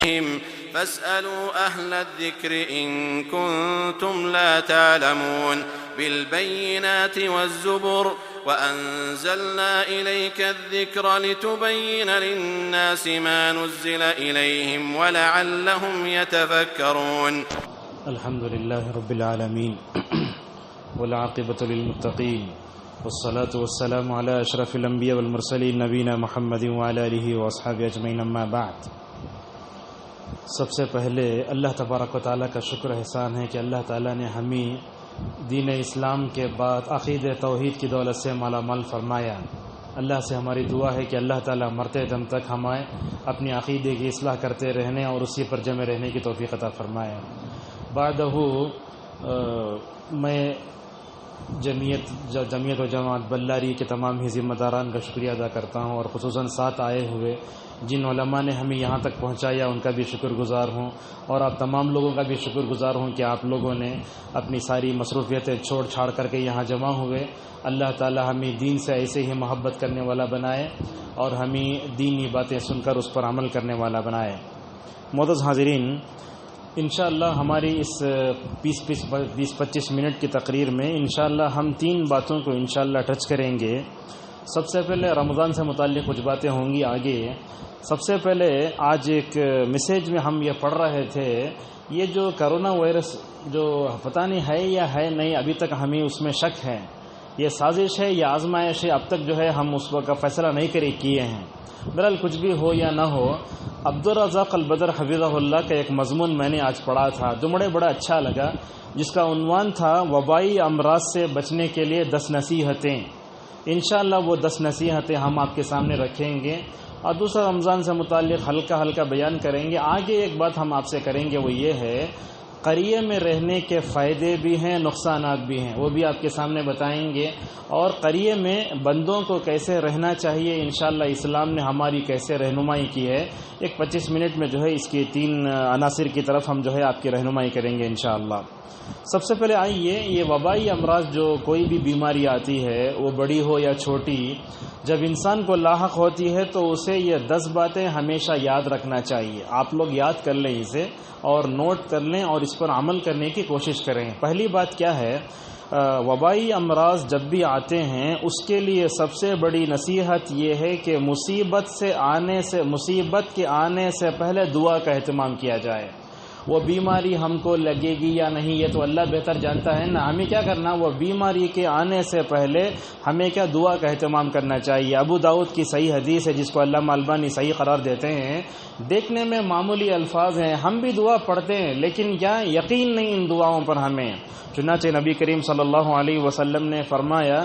فاسألوا أهل الذكر إن كنتم لا تعلمون بالبينات والزبر وأنزلنا إليك الذكر لتبين للناس ما نزل إليهم ولعلهم يتفكرون. الحمد لله رب العالمين والعاقبة للمتقين والصلاة والسلام على أشرف الأنبياء والمرسلين نبينا محمد وعلى آله وأصحابه أجمعين أما بعد. سب سے پہلے اللہ تبارک و تعالیٰ کا شکر احسان ہے کہ اللہ تعالیٰ نے ہمیں دین اسلام کے بعد عقید توحید کی دولت سے مالا مال فرمایا. اللہ سے ہماری دعا ہے کہ اللہ تعالیٰ مرتے دم تک ہمیں اپنی عقیدے کی اصلاح کرتے رہنے اور اسی پر جمع رہنے کی توفیق عطا فرمایا. بعدہ میں جمعیت و جماعت بلاری کے تمام ہی ذمہ داران کا شکریہ ادا کرتا ہوں اور خصوصاً ساتھ آئے ہوئے جن علماء نے ہمیں یہاں تک پہنچایا ان کا بھی شکر گزار ہوں اور آپ تمام لوگوں کا بھی شکر گزار ہوں کہ آپ لوگوں نے اپنی ساری مصروفیتیں چھوڑ چھاڑ کر کے یہاں جمع ہوئے. اللہ تعالی ہمیں دین سے ایسے ہی محبت کرنے والا بنائے اور ہمیں دینی باتیں سن کر اس پر عمل کرنے والا بنائے. معزز حاضرین، انشاءاللہ ہماری اس 20-25 منٹ کی تقریر میں انشاءاللہ ہم 3 باتوں کو انشاءاللہ ٹچ کریں گے. سب سے پہلے رمضان سے متعلق کچھ باتیں ہوں گی آگے. سب سے پہلے آج ایک میسیج میں ہم یہ پڑھ رہے تھے، یہ جو کرونا وائرس جو پتہ نہیں ہے یا ہے نہیں، ابھی تک ہمیں اس میں شک ہے، یہ سازش ہے یا آزمائش ہے، اب تک جو ہے ہم اس کا فیصلہ نہیں کیے ہیں. بہرحال کچھ بھی ہو یا نہ ہو، عبدالرزاق البدر حفظہ اللہ کا ایک مضمون میں نے آج پڑھا تھا جو بڑا اچھا لگا، جس کا عنوان تھا وبائی امراض سے بچنے کے لیے 10 نصیحتیں. انشاءاللہ وہ 10 نصیحتیں ہم آپ کے سامنے رکھیں گے اور دوسرا رمضان سے متعلق ہلکا بیان کریں گے. آگے ایک بات ہم آپ سے کریں گے، وہ یہ ہے قریے میں رہنے کے فائدے بھی ہیں، نقصانات بھی ہیں، وہ بھی آپ کے سامنے بتائیں گے. اور قریے میں بندوں کو کیسے رہنا چاہیے، انشاءاللہ اسلام نے ہماری کیسے رہنمائی کی ہے. ایک 25 منٹ میں جو ہے اس کی 3 عناصر کی طرف ہم جو ہے آپ کی رہنمائی کریں گے انشاءاللہ. سب سے پہلے آئیے، یہ وبائی امراض جو کوئی بھی بیماری آتی ہے وہ بڑی ہو یا چھوٹی، جب انسان کو لاحق ہوتی ہے تو اسے یہ 10 باتیں ہمیشہ یاد رکھنا چاہیے. آپ لوگ یاد کر لیں اسے اور نوٹ کر لیں اور اس پر عمل کرنے کی کوشش کریں. پہلی بات کیا ہے، وبائی امراض جب بھی آتے ہیں اس کے لیے سب سے بڑی نصیحت یہ ہے کہ مصیبت کے آنے سے پہلے دعا کا اہتمام کیا جائے. وہ بیماری ہم کو لگے گی یا نہیں یہ تو اللہ بہتر جانتا ہے نا، ہمیں کیا کرنا، وہ بیماری کے آنے سے پہلے ہمیں کیا دعا کا اہتمام کرنا چاہیے. ابو داؤد کی صحیح حدیث ہے جس کو علامہ البانی صحیح قرار دیتے ہیں. دیکھنے میں معمولی الفاظ ہیں، ہم بھی دعا پڑھتے ہیں لیکن کیا یقین نہیں ان دعاؤں پر ہمیں. چنانچہ نبی کریم صلی اللہ علیہ وسلم نے فرمایا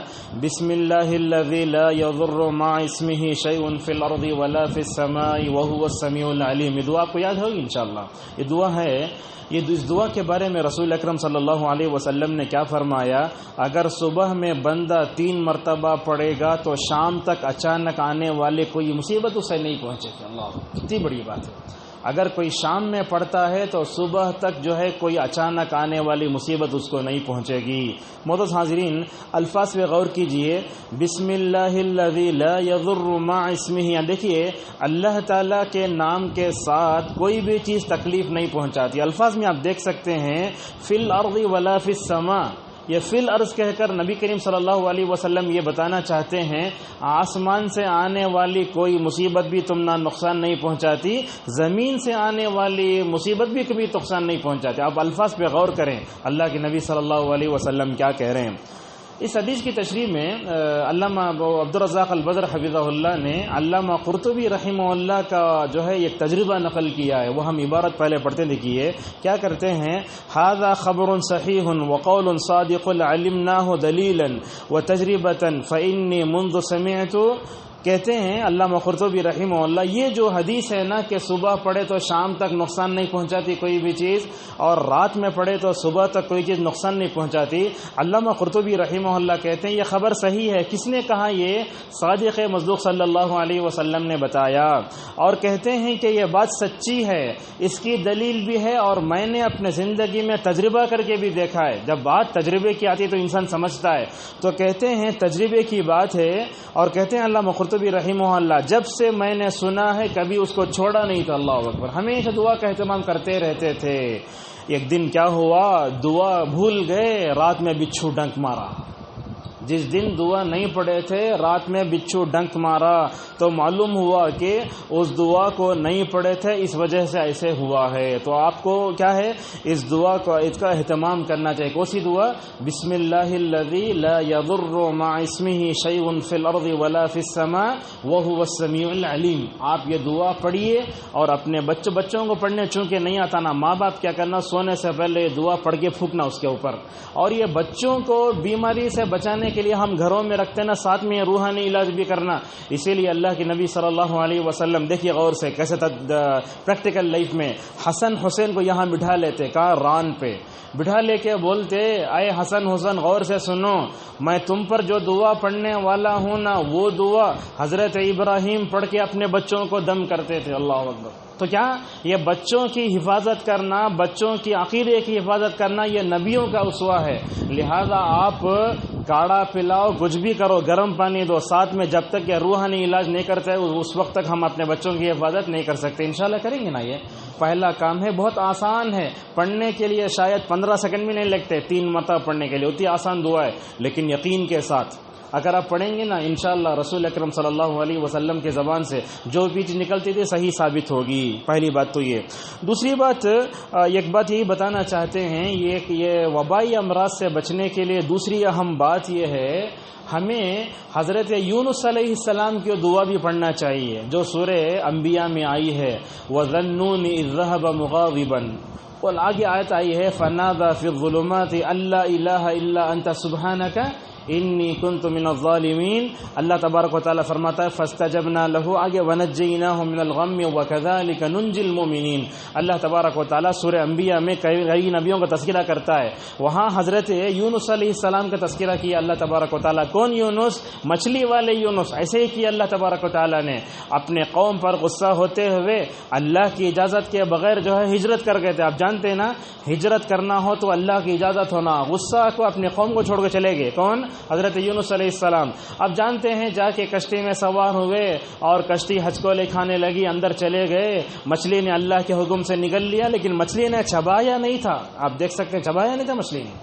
بسم اللہ الذی لا یضر مع اسمہ شیء فی الارض ولا فی السماء وهو السمیع العلیم. یہ دعا آپ کو یاد ہوگی انشاءاللہ. یہ دعا ہے، اس دعا کے بارے میں رسول اکرم صلی اللہ علیہ وسلم نے کیا فرمایا، اگر صبح میں بندہ 3 مرتبہ پڑھے گا تو شام تک اچانک آنے والے کوئی مصیبت اسے نہیں پہنچے گی. اللہ، کتنی بڑی بات ہے. اگر کوئی شام میں پڑھتا ہے تو صبح تک جو ہے کوئی اچانک آنے والی مصیبت اس کو نہیں پہنچے گی. معزز حاضرین، الفاظ پہ غور کیجئے. بسم اللہ الذی لا یضر مع اسمہ، دیکھیے اللہ تعالیٰ کے نام کے ساتھ کوئی بھی چیز تکلیف نہیں پہنچاتی. الفاظ میں آپ دیکھ سکتے ہیں فی الارض ولا فی السماء. یہ فی الارض کہہ کر نبی کریم صلی اللہ علیہ وسلم یہ بتانا چاہتے ہیں آسمان سے آنے والی کوئی مصیبت بھی تم نہ نقصان نہیں پہنچاتی، زمین سے آنے والی مصیبت بھی کبھی نقصان نہیں پہنچاتی. آپ الفاظ پہ غور کریں، اللہ کے نبی صلی اللہ علیہ وسلم کیا کہہ رہے ہیں. اس حدیث کی تشریح میں علامہ عبدالرزاق البدر حفظہ اللہ نے علامہ قرطبی رحمہ اللہ کا جو ہے ایک تجربہ نقل کیا ہے. وہ ہم عبارت پہلے پڑھتے دیکھیے کیا کرتے ہیں. ھذا خبر صحیح وقول صادق علمناه دلیلا وتجربة فإني منذ سمعت. کہتے ہیں علامہ قرطبی رحمہ اللہ یہ جو حدیث ہے نا کہ صبح پڑھے تو شام تک نقصان نہیں پہنچاتی کوئی بھی چیز، اور رات میں پڑھے تو صبح تک کوئی چیز نقصان نہیں پہنچاتی، علامہ قرطبی رحمہ اللہ کہتے ہیں یہ خبر صحیح ہے. کس نے کہا؟ یہ صادق مصدوق صلی اللہ علیہ وسلم نے بتایا. اور کہتے ہیں کہ یہ بات سچی ہے، اس کی دلیل بھی ہے اور میں نے اپنے زندگی میں تجربہ کر کے بھی دیکھا ہے. جب بات تجربے کی آتی ہے تو انسان سمجھتا ہے. تو کہتے ہیں تجربے کی بات ہے. اور کہتے ہیں علامہ قرطبی قرطبی رحمہ اللہ، جب سے میں نے سنا ہے کبھی اس کو چھوڑا نہیں تھا. اللہ اکبر. ہمیشہ دعا کا اہتمام کرتے رہتے تھے. ایک دن کیا ہوا، دعا بھول گئے، رات میں بچھو ڈنک مارا. جس دن دعا نہیں پڑھے تھے رات میں بچھو ڈنک مارا تو معلوم ہوا کہ اس دعا کو نہیں پڑھے تھے، اس وجہ سے ایسے ہوا ہے. تو آپ کو کیا ہے، اس دعا کو اس کا اہتمام کرنا چاہیے. کون سی دعا؟ بسم اللہ الذی لا یضر مع اسمہ شیء فی الارض ولا فی السماء وہو السمیع العلیم. آپ یہ دعا پڑھیے اور اپنے بچوں کو پڑھنے چونکہ نہیں آتا نا، ماں باپ کیا کرنا، سونے سے پہلے یہ دعا پڑھ کے پھونکنا اس کے اوپر. اور یہ بچوں کو بیماری سے بچانے کے لیے ہم گھروں میں رکھتے نا، ساتھ میں روحانی علاج بھی کرنا. اسی لیے اللہ کے نبی صلی اللہ علیہ وسلم دیکھیے غور سے کیسے پریکٹیکل لائف میں حسن حسین کو یہاں بٹھا لیتے، کہاں ران پہ بٹھا لے کے بولتے، اے حسن حسین غور سے سنو، میں تم پر جو دعا پڑھنے والا ہوں نا، وہ دعا حضرت ابراہیم پڑھ کے اپنے بچوں کو دم کرتے تھے. اللہ اکبر. تو کیا یہ بچوں کی حفاظت کرنا، بچوں کی عقیدے کی حفاظت کرنا، یہ نبیوں کا اسوہ ہے. لہذا آپ کاڑھا پلاؤ، کچھ بھی کرو، گرم پانی دو ساتھ میں، جب تک یہ روحانی علاج نہیں کرتے اس وقت تک ہم اپنے بچوں کی حفاظت نہیں کر سکتے. انشاءاللہ کریں گے نا. یہ پہلا کام ہے، بہت آسان ہے پڑھنے کے لیے، شاید 15 سیکنڈ بھی نہیں لگتے 3 مرتبہ پڑھنے کے لیے، اتنی آسان دعا ہے. لیکن یقین کے ساتھ اگر آپ پڑھیں گے نا، انشاءاللہ رسول اکرم صلی اللہ علیہ وسلم کے زبان سے جو بھی چیز نکلتی تھی صحیح ثابت ہوگی. پہلی بات تو یہ. دوسری بات، ایک بات یہی بتانا چاہتے ہیں، یہ وبائی امراض سے بچنے کے لیے دوسری اہم بات یہ ہے، ہمیں حضرت یونس علیہ السلام کی دعا بھی پڑھنا چاہیے جو سورہ انبیاء میں آئی ہے، وَظَنُّونِ إِذْ ذَهَبَ مُغَاضِبًا. اور آگے آیت آئی ہے، فَنَادَى فِي الظُّلُمَاتِ أَن لَّا إِلَٰهَ إِلَّا أَنتَ سُبْحَانَكَ انی کنت من الظالمین. اللہ تبارک و تعالیٰ فرماتا ہے فاستجبنا لہ، آگے ونجیناہ من الغم وکذالک ننجی المؤمنین. اللہ تبارک و تعالیٰ سورہ انبیاء میں کئی نبیوں کا تذکرہ کرتا ہے، وہاں حضرت یونس علیہ السلام کا تذکرہ کیا اللہ تبارک و تعالیٰ. کون یونس؟ مچھلی والے یونس. ایسے ہی کیا اللہ تبارک و تعالیٰ نے، اپنے قوم پر غصہ ہوتے ہوئے اللہ کی اجازت کے بغیر جو ہے ہجرت کر گئے تھے. آپ جانتے ہیں نا، ہجرت کرنا ہو تو اللہ کی اجازت ہونا. غصہ کو اپنے قوم کو چھوڑ کے چلے گئے. کون؟ حضرت یونس علیہ السلام. اب جانتے ہیں، جا کے کشتی میں سوار ہوئے اور کشتی ہچکولے کھانے لگی، اندر چلے گئے. مچھلی نے اللہ کے حکم سے نگل لیا، لیکن مچھلی نے چبایا نہیں تھا. آپ دیکھ سکتے ہیں چبایا نہیں تھا مچھلی نے.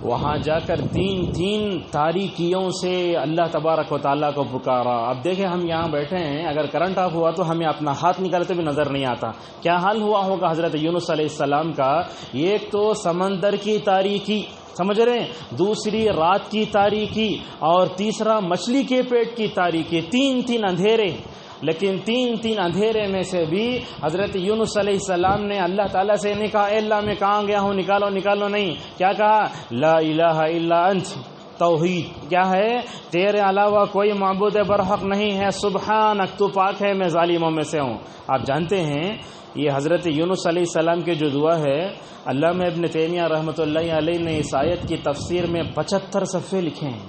وہاں جا کر تین تاریکیوں سے اللہ تبارک و تعالیٰ کو پکارا. اب دیکھیں ہم یہاں بیٹھے ہیں، اگر کرنٹ آف ہوا تو ہمیں اپنا ہاتھ نکالتے بھی نظر نہیں آتا. کیا حال ہوا ہوگا حضرت یونس علیہ السلام کا؟ ایک تو سمندر کی تاریکی، سمجھ رہے ہیں، دوسری رات کی تاریکی، اور تیسرا مچھلی کے پیٹ کی تاریکی. تین اندھیرے. لیکن تین اندھیرے میں سے بھی حضرت یونس علیہ السلام نے اللہ تعالیٰ سے نہیں کہا اے اللہ میں کہاں گیا ہوں، نکالو. نہیں، کیا کہا؟ لا الہ الا انت. توحید کیا ہے؟ تیرے علاوہ کوئی معبود برحق نہیں ہے، سبحانک تو پاک ہے، میں ظالموں میں سے ہوں. آپ جانتے ہیں یہ حضرت یونس علیہ السلام کی جو دعا ہے، علامہ ابن تیمیہ رحمۃ اللہ علیہ نے اس آیت کی تفسیر میں 75 صفحے لکھے ہیں.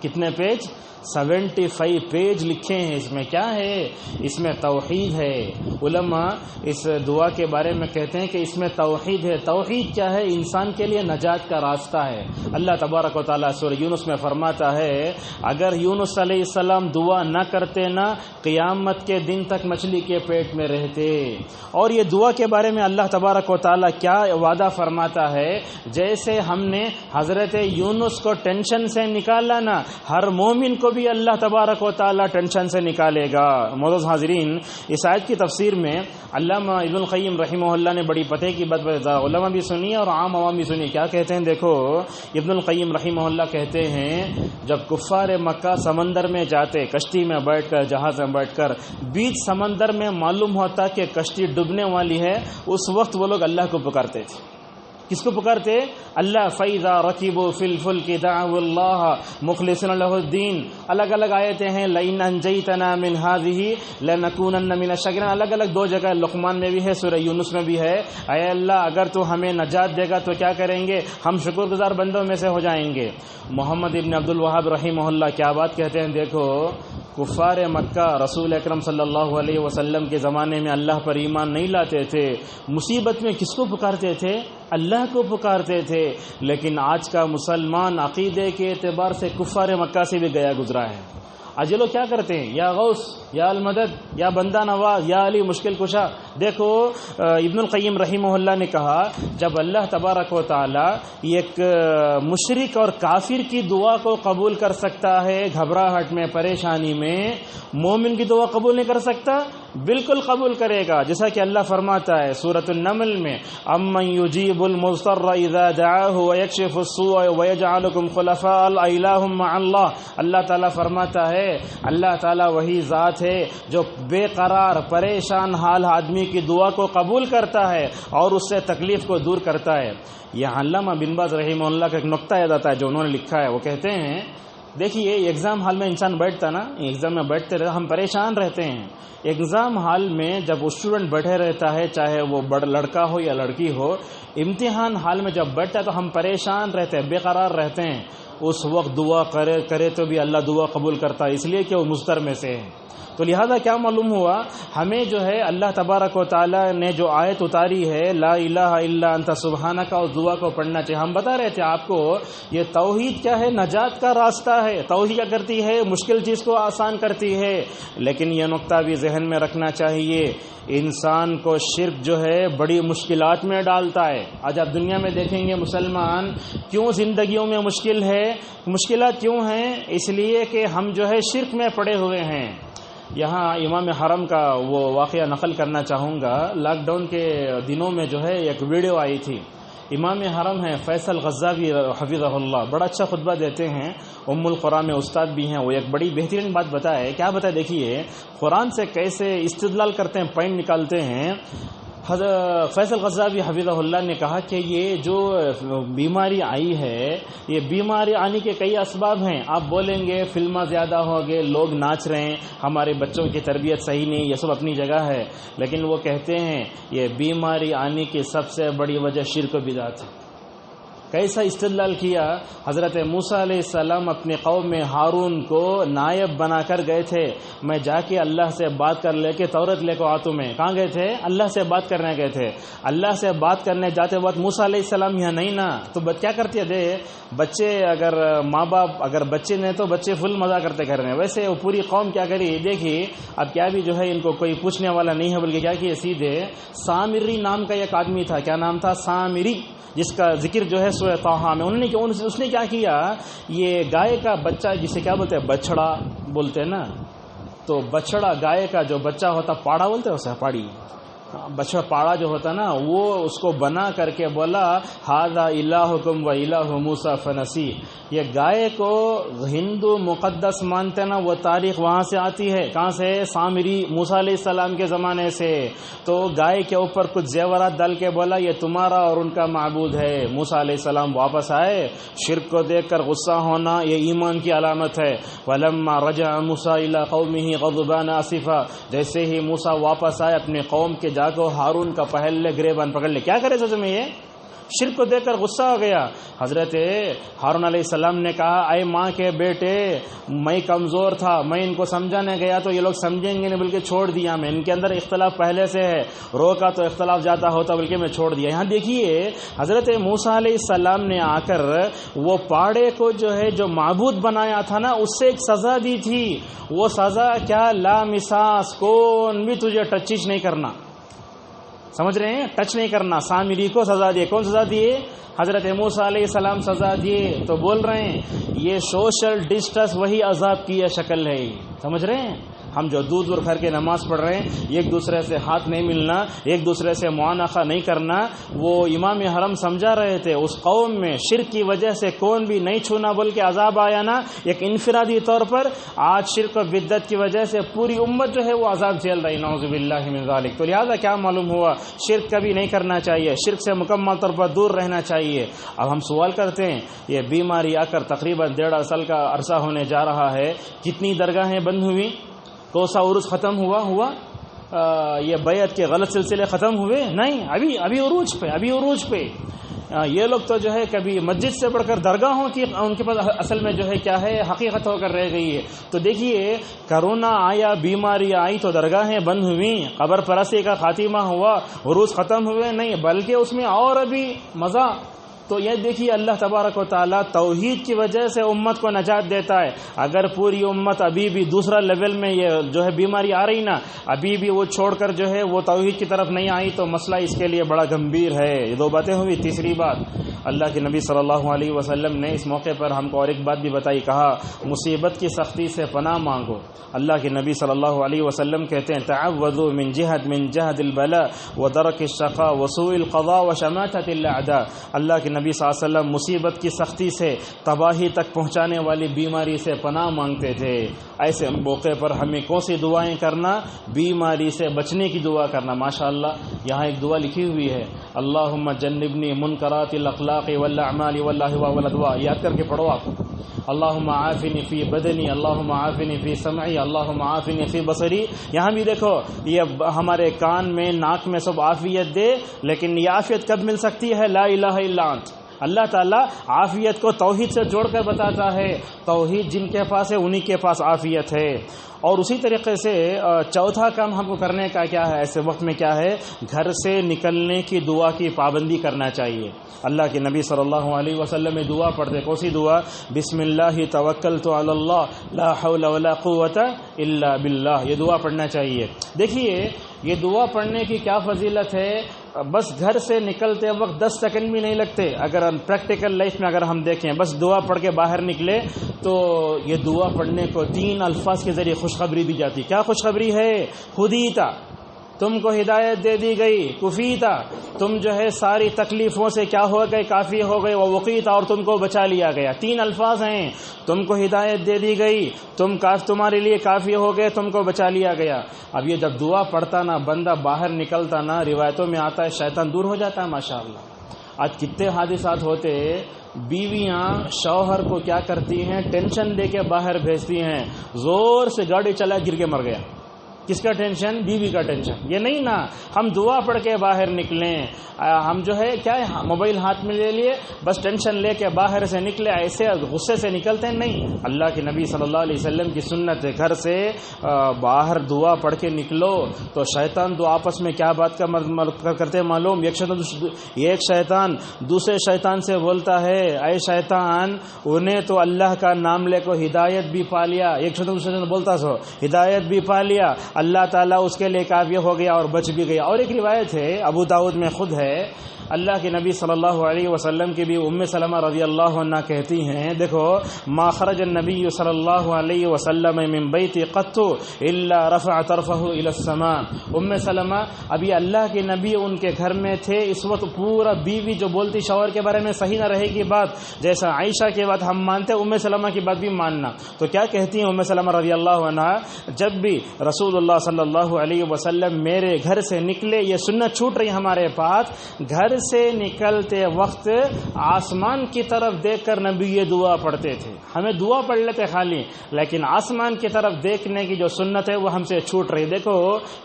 کتنے پیج؟ 75 پیج لکھے ہیں. اس میں کیا ہے؟ اس میں توحید ہے. علماء اس دعا کے بارے میں کہتے ہیں کہ اس میں توحید ہے. توحید کیا ہے؟ انسان کے لیے نجات کا راستہ ہے. اللہ تبارک و تعالیٰ سورہ یونس میں فرماتا ہے، اگر یونس علیہ السلام دعا نہ کرتے نا، قیامت کے دن تک مچھلی کے پیٹ میں رہتے. اور یہ دعا کے بارے میں اللہ تبارک و تعالیٰ کیا وعدہ فرماتا ہے، جیسے ہم نے حضرت یونس کو ٹینشن سے نکالا نا، ہر مومن کو بھی اللہ تبارک و تعالیٰ ٹینشن سے نکالے گا. معزز حاضرین، اس آیت کی تفسیر میں علامہ ابن القیم رحمہ اللہ نے بڑی پتے کی بات بتا، علماء بھی سنی اور عام عوام بھی سنی. کیا کہتے ہیں؟ دیکھو، ابن القیم رحمہ اللہ کہتے ہیں جب کفار مکہ سمندر میں جاتے، کشتی میں بیٹھ کر، جہاز میں بیٹھ کر، بیچ سمندر میں معلوم ہوتا کہ کشتی ڈوبنے والی ہے، اس وقت وہ لوگ اللہ کو پکارتے تھے. کس کو پکارتے؟ اللہ. فَإِذَا رَكِبُوا فِي الْفُلْكِ دَعَوُا اللَّهَ مُخْلِصِينَ لَهُ الدِّينَ. الگ الگ آیتیں ہیں، لَئِنْ أَنْجَيْتَنَا مِنْ هَٰذِهِ لَنَكُونَنَّ مِنَ الشَّاكِرِينَ. الگ الگ دو جگہ لقمان میں بھی ہے، سورہ یونس میں بھی ہے. اے اللہ اگر تو ہمیں نجات دے گا تو کیا کریں گے؟ ہم شکر گزار بندوں میں سے ہو جائیں گے. محمد ابن عبد الوہاب رحمہ اللہ کیا بات کہتے ہیں؟ دیکھو، کفار مکہ رسول اکرم صلی اللہ علیہ وسلم کے زمانے میں اللہ پر ایمان نہیں لاتے تھے. مصیبت میں کس کو پکارتے تھے؟ اللہ کو پکارتے تھے. لیکن آج کا مسلمان عقیدے کے اعتبار سے کفار مکہ سے بھی گیا گزرا ہے. آج یہ لوگ کیا کرتے ہیں، یا غوث، یا المدد، یا بندہ نواز، یا علی مشکل کشا. دیکھو ابن القیم رحمہ اللہ نے کہا جب اللہ تبارک و تعالی ایک مشرک اور کافر کی دعا کو قبول کر سکتا ہے گھبراہٹ میں، پریشانی میں، مومن کی دعا قبول نہیں کر سکتا؟ بالکل قبول کرے گا. جیسا کہ اللہ فرماتا ہے سورۃ النمل میں، امن یجیب المضطر اذا دعاہ ویکشف السوء ویجعلکم خلفاء الہ مع اللہ. اللہ تعالیٰ فرماتا ہے اللہ تعالیٰ وہی ذات ہے جو بے قرار پریشان حال آدمی کی دعا کو قبول کرتا ہے اور اس سے تکلیف کو دور کرتا ہے. یہاں علامہ بن باز رحمہ اللہ کا ایک نقطہ یاد آتا ہے جو انہوں نے لکھا ہے. وہ کہتے ہیں دیکھیے ایگزام ہال میں انسان بیٹھتا نا، ایگزام میں بیٹھتے رہتے ہم پریشان رہتے ہیں. ایگزام ہال میں جب وہ اسٹوڈنٹ بیٹھے رہتا ہے چاہے وہ لڑکا ہو یا لڑکی ہو، امتحان حال میں جب بیٹھتا ہے تو ہم پریشان رہتے ہیں، بے قرار رہتے ہیں. اس وقت دعا کرے تو بھی اللہ دعا قبول کرتا ہے، اس لیے کہ وہ مضطر میں سے ہے. تو لہذا کیا معلوم ہوا، ہمیں جو ہے اللہ تبارک و تعالی نے جو آیت اتاری ہے لا الہ الا انت سبحانک، اس دعا کو پڑھنا چاہیے. ہم بتا رہے تھے آپ کو یہ توحید کیا ہے، نجات کا راستہ ہے. توحید کیا کرتی ہے، مشکل چیز کو آسان کرتی ہے. لیکن یہ نقطہ بھی ذہن میں رکھنا چاہیے، انسان کو شرک جو ہے بڑی مشکلات میں ڈالتا ہے. آج آپ دنیا میں دیکھیں گے مسلمان کیوں زندگیوں میں مشکل ہے، مشکلات کیوں ہیں، اس لیے کہ ہم جو ہے شرک میں پڑے ہوئے ہیں. یہاں امام حرم کا وہ واقعہ نقل کرنا چاہوں گا. لاک ڈاؤن کے دنوں میں جو ہے ایک ویڈیو آئی تھی. امام حرم ہیں فیصل غزاوی حفظہ اللہ، بڑا اچھا خطبہ دیتے ہیں، ام القرآن میں استاد بھی ہیں. وہ ایک بڑی بہترین بات بتائے. کیا بتائے دیکھیے، قرآن سے کیسے استدلال کرتے ہیں، پوائنٹ نکالتے ہیں. فیصل غزاوی حفظہ اللہ نے کہا کہ یہ جو بیماری آئی ہے، یہ بیماری آنے کے کئی اسباب ہیں. آپ بولیں گے فلمیں زیادہ ہو گئے، لوگ ناچ رہے ہیں، ہمارے بچوں کی تربیت صحیح نہیں، یہ سب اپنی جگہ ہے. لیکن وہ کہتے ہیں یہ بیماری آنے کی سب سے بڑی وجہ شرک و بدعت ہے. کیسا استدلال کیا، حضرت موسیٰ علیہ السلام اپنے قوم میں ہارون کو نائب بنا کر گئے تھے. میں جا کے اللہ سے بات کر لے کے تورات لے کو آتوں میں کہاں گئے تھے، اللہ سے بات کرنے گئے تھے. اللہ سے بات کرنے جاتے وقت موسیٰ علیہ السلام یہاں نہیں نا، تو کیا کرتے دے بچے، اگر ماں باپ اگر بچے نے تو بچے فل مزہ کرتے گھر میں. ویسے وہ پوری قوم کیا کری دیکھیے. اب کیا بھی جو ہے ان کو کوئی پوچھنے والا نہیں ہے، بلکہ کیا کیے سیدھے سامری نام کا ایک آدمی تھا. کیا نام تھا؟ سامری، جس کا ذکر جو ہے سورہ طٰہٰ میں اس نے کیا کیا، یہ گائے کا بچہ جسے کیا بولتے ہیں، بچڑا بولتے ہیں نا، تو بچڑا گائے کا جو بچہ ہوتا پاڑا بولتے ہیں اسے، پاڑی بچڑا پاڑا جو ہوتا نا، وہ اس کو بنا کر کے بولا ھذا الہکم و الہ موسیٰ فنسی. یہ گائے کو ہندو مقدس مانتے نا، وہ تاریخ وہاں سے آتی ہے. کہاں سے؟ سامری موسیٰ علیہ السلام کے زمانے سے. تو گائے کے اوپر کچھ زیورات ڈال کے بولا یہ تمہارا اور ان کا معبود ہے. موسیٰ علیہ السلام واپس آئے. شرک کو دیکھ کر غصہ ہونا یہ ایمان کی علامت ہے. وَلَمَّا رَجَعَ مُوسَىٰ إِلَىٰ قَوْمِهِ غَضْبَانَ آسِفًا، جیسے ہی موسیٰ واپس آئے اپنے قوم کے جا کو ہارون کا پہلے گریبان پکڑ لے. کیا کرے سچ میں، یہ شرک کو دیکھ کر غصہ ہو گیا. حضرت ہارون علیہ السلام نے کہا اے ماں کے بیٹے، میں کمزور تھا، میں ان کو سمجھانے گیا تو یہ لوگ سمجھیں گے نہیں، بلکہ چھوڑ دیا میں. ان کے اندر اختلاف پہلے سے ہے، روکا تو اختلاف جاتا ہوتا، بلکہ میں چھوڑ دیا. یہاں دیکھیے حضرت موسیٰ علیہ السلام نے آ کر وہ پاڑے کو جو ہے جو معبود بنایا تھا نا، اس سے ایک سزا دی تھی. وہ سزا کیا؟ لا مساس، کون بھی تجھے ٹچ نہیں کرنا. سمجھ رہے ہیں؟ ٹچ نہیں کرنا. سامری کو سزا دیے. کون سزا دیے؟ حضرت موسیٰ علیہ السلام سزا دیے. تو بول رہے ہیں یہ سوشل ڈسٹنس وہی عذاب کی شکل ہے. سمجھ رہے ہیں؟ ہم جو دور دور کر کے نماز پڑھ رہے ہیں، ایک دوسرے سے ہاتھ نہیں ملنا، ایک دوسرے سے معانقہ نہیں کرنا، وہ امام حرم سمجھا رہے تھے. اس قوم میں شرک کی وجہ سے کون بھی نہیں چھونا بول کے عذاب آیا نا، ایک انفرادی طور پر. آج شرک و بدعت کی وجہ سے پوری امت جو ہے وہ عذاب جھیل رہی، نعوذ باللہ من ذالک. تو لہذا کیا معلوم ہوا، شرک کبھی نہیں کرنا چاہیے، شرک سے مکمل طور پر دور رہنا چاہیے. اب ہم سوال کرتے ہیں، یہ بیماری آ کر تقریباً 1.5 سال کا عرصہ ہونے جا رہا ہے، کتنی درگاہیں بند ہوئی؟ کوسا عروج ختم ہوا؟ یہ بیعت کے غلط سلسلے ختم ہوئے؟ نہیں، ابھی عروج پہ. یہ لوگ تو جو ہے کبھی مسجد سے بڑھ کر درگاہوں کی ان کے پاس اصل میں جو ہے کیا ہے، حقیقت ہو کر رہ گئی ہے. تو دیکھیے کرونا آیا، بیماری آئی تو درگاہیں بند ہوئیں، قبر پرستی کا خاتمہ ہوا، عروج ختم ہوئے؟ نہیں، بلکہ اس میں اور ابھی مزہ. تو یہ دیکھیے اللہ تبارک و تعالیٰ توحید کی وجہ سے امت کو نجات دیتا ہے. اگر پوری امت ابھی بھی دوسرا لیول میں یہ جو ہے بیماری آ رہی نا، ابھی بھی وہ چھوڑ کر جو ہے وہ توحید کی طرف نہیں آئی تو مسئلہ اس کے لیے بڑا گمبھیر ہے. یہ 2 باتیں ہوئی. تیسری بات، اللہ کے نبی صلی اللہ علیہ وسلم نے اس موقع پر ہم کو اور ایک بات بھی بتائی، کہا مصیبت کی سختی سے پناہ مانگو. اللہ کے نبی صلی اللہ علیہ وسلم کہتے ہیں تعوذوا من جہد البلاء ودرک الشقاء وسوء القضاء وشماتة الاعداء. اللہ کے نبی صلی اللہ علیہ وسلم مصیبت کی سختی سے، تباہی تک پہنچانے والی بیماری سے پناہ مانگتے تھے. ایسے موقع پر ہمیں کون سی دعائیں کرنا؟ بیماری سے بچنے کی دعا کرنا. ماشاءاللہ یہاں ایک دعا لکھی ہوئی ہے، اللہم جنبنی منکرات الاخلاق والاعمال والاہواء والادواء. یاد کر کے پڑھو آپ. اللہم عافنی فی بدنی، اللہم عافنی فی سمعی، اللہم عافنی فی بصری. یہاں بھی دیکھو یہ ہمارے کان میں، ناک میں سب عافیت دے، لیکن یہ عافیت کب مل سکتی ہے؟ لا الہ الا انت. اللہ تعالیٰ عافیت کو توحید سے جوڑ کر بتاتا ہے. توحید جن کے پاس ہے انہی کے پاس عافیت ہے. اور اسی طریقے سے چوتھا کام ہم کو کرنے کا کیا ہے ایسے وقت میں؟ کیا ہے؟ گھر سے نکلنے کی دعا کی پابندی کرنا چاہیے. اللہ کے نبی صلی اللہ علیہ وسلم میں دعا پڑھتے. کون سی دعا؟ بسم اللہ توکلت علی اللہ لا حول ولا قوت الا باللہ. یہ دعا پڑھنا چاہیے. دیکھیے یہ دعا پڑھنے کی کیا فضیلت ہے. بس گھر سے نکلتے وقت 10 سیکنڈ بھی نہیں لگتے. اگر پریکٹیکل لائف میں اگر ہم دیکھیں، بس دعا پڑھ کے باہر نکلے تو یہ دعا پڑھنے کو 3 الفاظ کے ذریعے خوشخبری دی جاتی. کیا خوشخبری ہے؟ ہدیتا، تم کو ہدایت دے دی گئی. کفیتا، تم جو ہے ساری تکلیفوں سے کیا ہو گئے؟ کافی ہو گئے. وقیتا، اور تم کو بچا لیا گیا. 3 الفاظ ہیں. تم کو ہدایت دے دی گئی، تمہارے لیے کافی ہو گئے، تم کو بچا لیا گیا. اب یہ جب دعا پڑھتا نا بندہ باہر نکلتا نا، روایتوں میں آتا ہے شیطان دور ہو جاتا ہے. ماشاءاللہ آج کتنے حادثات ہوتے، بیویاں شوہر کو کیا کرتی ہیں؟ ٹینشن دے کے باہر بھیجتی ہیں. زور سے گاڑی چلا، گر کے مر گیا. کس کا ٹینشن؟ بیوی کا ٹینشن. یہ نہیں نا، ہم دعا پڑھ کے باہر نکلیں. ہم جو ہے کیا ہے موبائل ہاتھ میں لے لیے، بس ٹینشن لے کے باہر سے نکلے، ایسے غصے سے نکلتے نہیں. اللہ کے نبی صلی اللہ علیہ وسلم کی سنت ہے گھر سے باہر دعا پڑھ کے نکلو تو شیطان دو آپس میں کیا بات کرتے معلوم؟ ایک شیطان دوسرے شیطان سے بولتا ہے اے شیطان انہیں تو اللہ کا نام لے کو ہدایت بھی پا لیا. ایک شیطان دوسرے سے بولتا سو ہدایت بھی پا لیا، اللہ تعالیٰ اس کے لیے کافی ہو گیا اور بچ بھی گیا. اور ایک روایت ہے ابو داؤد میں خود ہے، اللہ کے نبی صلی اللہ علیہ وسلم کی بھی ام سلمہ رضی اللہ عنہ کہتی ہیں، دیکھو ما خرج النبی صلی اللہ علیہ وسلم من بیت قط الا رفع طرفه الى السماء. ام سلمہ ابھی اللہ کے نبی ان کے گھر میں تھے اس وقت. پورا بیوی جو بولتی شوہر کے بارے میں صحیح نہ رہے گی بات، جیسا عائشہ کی بات ہم مانتے ام سلمہ کی بات بھی ماننا. تو کیا کہتی ہیں ام سلمہ رضی اللہ عنہ، جب بھی رسول اللہ صلی اللہ علیہ وسلم میرے گھر سے نکلے، یہ سنت چھوٹ رہی ہمارے پاس، گھر سے نکلتے وقت آسمان کی طرف دیکھ کر نبی یہ دعا پڑھتے تھے. ہمیں دعا پڑھ لیتے خالی، لیکن آسمان کی طرف دیکھنے کی جو سنت ہے وہ ہم سے چھوٹ رہی. دیکھو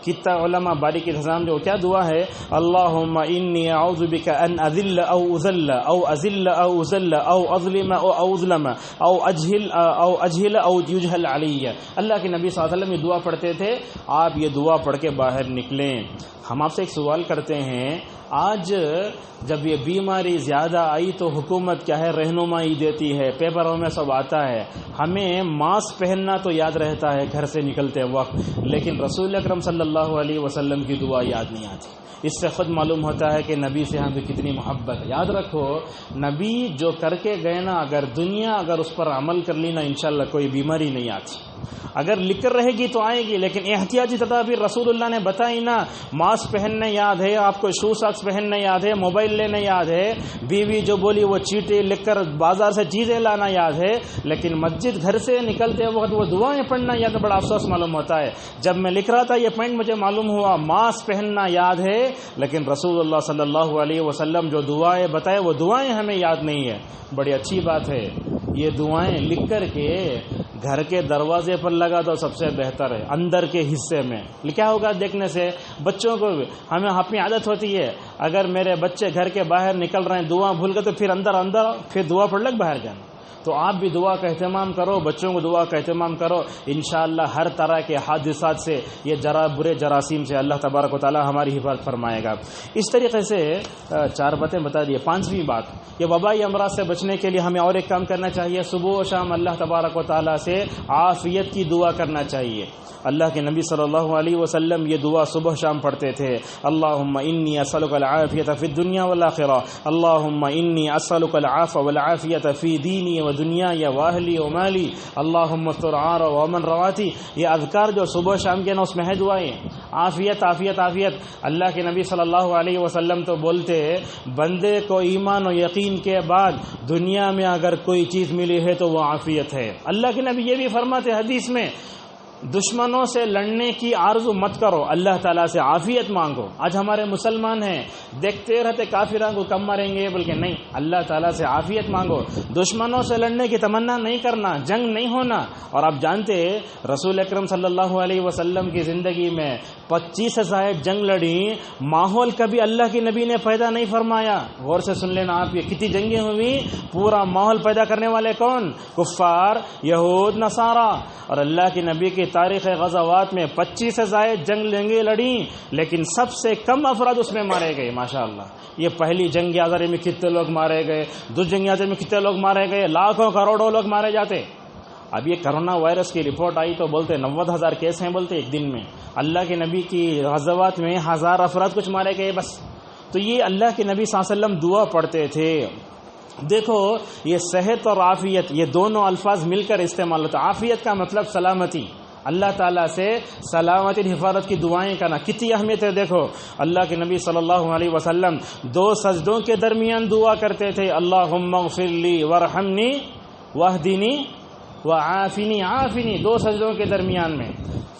کتنا علماء باریک نظام جو کیا دعا ہے، اللہم انی اعوذ بک ان اذل او اذل او ازل او ازل او اظلم او اظلم او اجہل او یجہل علی. اللہ کے نبی صلی اللہ علیہ وسلم یہ دعا پڑھتے تھے. آپ یہ دعا پڑھ کے باہر نکلیں. ہم آپ سے ایک سوال کرتے ہیں، آج جب یہ بیماری زیادہ آئی تو حکومت کیا ہے رہنمائی دیتی ہے، پیپروں میں سب آتا ہے، ہمیں ماسک پہننا تو یاد رہتا ہے گھر سے نکلتے وقت، لیکن رسول اکرم صلی اللہ علیہ وسلم کی دعا یاد نہیں آتی. اس سے خود معلوم ہوتا ہے کہ نبی سے ہمیں کتنی محبت ہے. یاد رکھو نبی جو کر کے گئے نا، اگر دنیا اگر اس پر عمل کر لی نا انشاءاللہ کوئی بیماری نہیں آتی. اگر لکھ کر رہے گی تو آئے گی، لیکن احتیاطی تدابیر رسول اللہ نے بتائی نا. ماسک پہننے یاد ہے آپ کو، شو ساکس پہننے یاد ہے، موبائل لینے یاد ہے، بیوی جو بولی وہ چیٹے لکھ کر بازار سے چیزیں لانا یاد ہے، لیکن مسجد گھر سے نکلتے وقت وہ دعائیں پڑھنا یاد. بڑا افسوس معلوم ہوتا ہے. جب میں لکھ رہا تھا یہ پوائنٹ مجھے معلوم ہوا، ماسک پہننا یاد ہے لیکن رسول اللہ صلی اللہ علیہ وسلم جو دعائیں بتائے وہ دعائیں ہمیں یاد نہیں ہے. بڑی اچھی بات ہے، یہ دعائیں لکھ کر کے گھر کے دروازے پر لگا تو سب سے بہتر ہے. اندر کے حصے میں کیا ہوگا دیکھنے سے بچوں کو ہمیں اپنی عادت ہوتی ہے، اگر میرے بچے گھر کے باہر نکل رہے ہیں دعا بھول گئے تو پھر اندر پھر دعا پڑھ لگ باہر جانا. تو آپ بھی دعا کا اہتمام کرو، بچوں کو دعا کا اہتمام کرو، انشاءاللہ ہر طرح کے حادثات سے، یہ برے جراثیم سے اللہ تبارک و تعالی ہماری حفاظت فرمائے گا۔ اس طریقے سے 4 باتیں بتا دیے۔ 5ویں بات، یہ وبائی امراض سے بچنے کے لیے ہمیں اور ایک کام کرنا چاہیے، صبح و شام اللہ تبارک و تعالی سے عافیت کی دعا کرنا چاہیے۔ اللہ کے نبی صلی اللہ علیہ وسلم یہ دعا صبح شام پڑھتے تھے، اللہم انی اسألک العافیۃ فی الدنیا والآخرہ، اللہم انی اسألک العفو والعافیۃ فی دینی و دنیای و اہلی و مالی، اللہم استر عار و امن رواتی۔ یہ اذکار جو صبح شام کے نا اس میں ہے دعائیں عافیت عافیت عافیت۔ اللہ کے نبی صلی اللہ علیہ وسلم تو بولتے بندے کو ایمان و یقین کے بعد دنیا میں اگر کوئی چیز ملی ہے تو وہ عافیت ہے۔ اللہ کے نبی یہ بھی فرماتے حدیث میں، دشمنوں سے لڑنے کی آرزو مت کرو، اللہ تعالیٰ سے عافیت مانگو۔ آج ہمارے مسلمان ہیں دیکھتے رہتے کافروں کو کم مریں گے، بلکہ نہیں، اللہ تعالیٰ سے عافیت مانگو، دشمنوں سے لڑنے کی تمنا نہیں کرنا، جنگ نہیں ہونا۔ اور آپ جانتے رسول اکرم صلی اللہ علیہ وسلم کی زندگی میں 25 سے زائد جنگ لڑی، ماحول کبھی اللہ کے نبی نے پیدا نہیں فرمایا۔ غور سے سن لینا آپ، یہ کتنی جنگیں ہوئی، پورا ماحول پیدا کرنے والے کون؟ کفار، یہود، نصارہ۔ اور اللہ کے نبی کی تاریخ غزوات میں 25 سے زائد جنگیں لڑیں، لیکن سب سے کم افراد اس میں مارے گئے۔ ماشاءاللہ، یہ پہلی جنگ آزادی میں کتنے لوگ مارے گئے، دوسری جنگ آزادی میں کتنے لوگ مارے گئے، لاکھوں کروڑوں لوگ مارے جاتے۔ اب یہ کرونا وائرس کی رپورٹ آئی تو بولتے 90,000 کیس ہیں بولتے ایک دن میں۔ اللہ کے نبی کی غزوات میں 1000 افراد کچھ مارے گئے بس۔ تو یہ اللہ کے نبی صلی اللہ علیہ وسلم دعا پڑھتے تھے۔ دیکھو یہ صحت اور عافیت، یہ دونوں الفاظ مل کر استعمال ہوتا ہے۔ عافیت کا مطلب سلامتی، اللہ تعالیٰ سے سلامتی حفاظت کی دعائیں کرنا کتنی اہمیت ہے۔ دیکھو اللہ کے نبی صلی اللہ علیہ وسلم 2 سجدوں کے درمیان دعا کرتے تھے، اللہم اغفر لی وارحمنی واہدنی وعافنی، عافنی، 2 سجدوں کے درمیان میں۔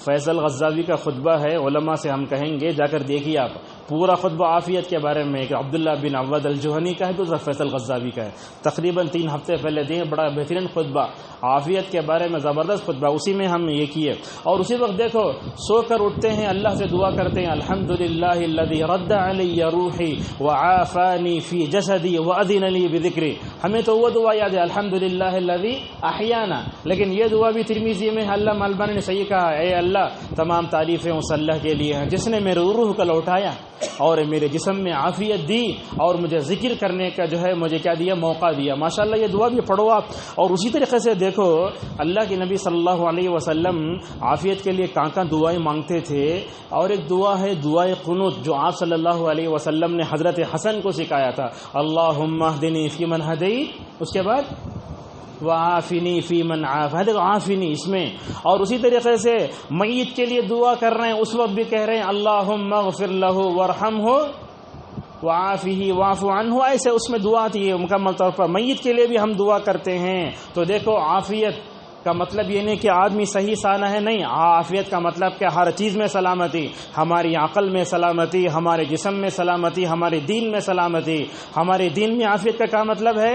فیصل غزاوی کا خطبہ ہے، علماء سے ہم کہیں گے جا کر دیکھیے آپ، پورا خطبہ عافیت کے بارے میں، کہ عبداللہ بن عواد الجوہنی کا ہے، دوسرا فیصل غزاوی کا ہے، تقریباً 3 ہفتے پہلے دیے، بڑا بہترین خطبہ عافیت کے بارے میں، زبردست خطبہ، اسی میں ہم یہ کیے۔ اور اسی وقت دیکھو سو کر اٹھتے ہیں، اللہ سے دعا کرتے ہیں، الحمدللہ الذی رد علی روحی وعافانی فی جسدی واذن لی بذکری۔ ہمیں تو وہ دعا یاد ہے، الحمدللہ الذی احیانا، لیکن یہ دعا بھی ترمذی میں علامہ البانی نے صحیح کہا، اے اللہ تمام تعریفیں اس اللہ کے لیے ہیں جس نے میرے روح کو لوٹایا اور میرے جسم میں عافیت دی اور مجھے ذکر کرنے کا جو ہے مجھے کیا دیا، موقع دیا۔ ماشاءاللہ یہ دعا بھی پڑھو آپ۔ اور اسی طریقے سے دیکھو اللہ کے نبی صلی اللہ علیہ وسلم عافیت کے لیے کہاں دعائیں مانگتے تھے، اور ایک دعا ہے دعائے قنوت جو آپ صلی اللہ علیہ وسلم نے حضرت حسن کو سکھایا تھا، اللہم اہدنی فی من ہدیت، اس کے بعد وعافنی فی من عافیت، عافنی اس میں۔ اور اسی طریقے سے میت کے لیے دعا کر رہے ہیں، اس وقت بھی کہہ رہے ہیں اللہم اغفر لہ وارحمہ وعافہ واعف عنہ، ایسے اس میں دعا آتی ہے مکمل طور پر۔ میت کے لیے بھی ہم دعا کرتے ہیں۔ تو دیکھو عافیت کا مطلب یہ نہیں کہ آدمی صحیح سالہ ہے، نہیں، عافیت کا مطلب کہ ہر چیز میں سلامتی، ہماری عقل میں سلامتی، ہمارے جسم میں سلامتی، ہمارے دین میں سلامتی۔ ہمارے دین میں عافیت کا کیا مطلب ہے؟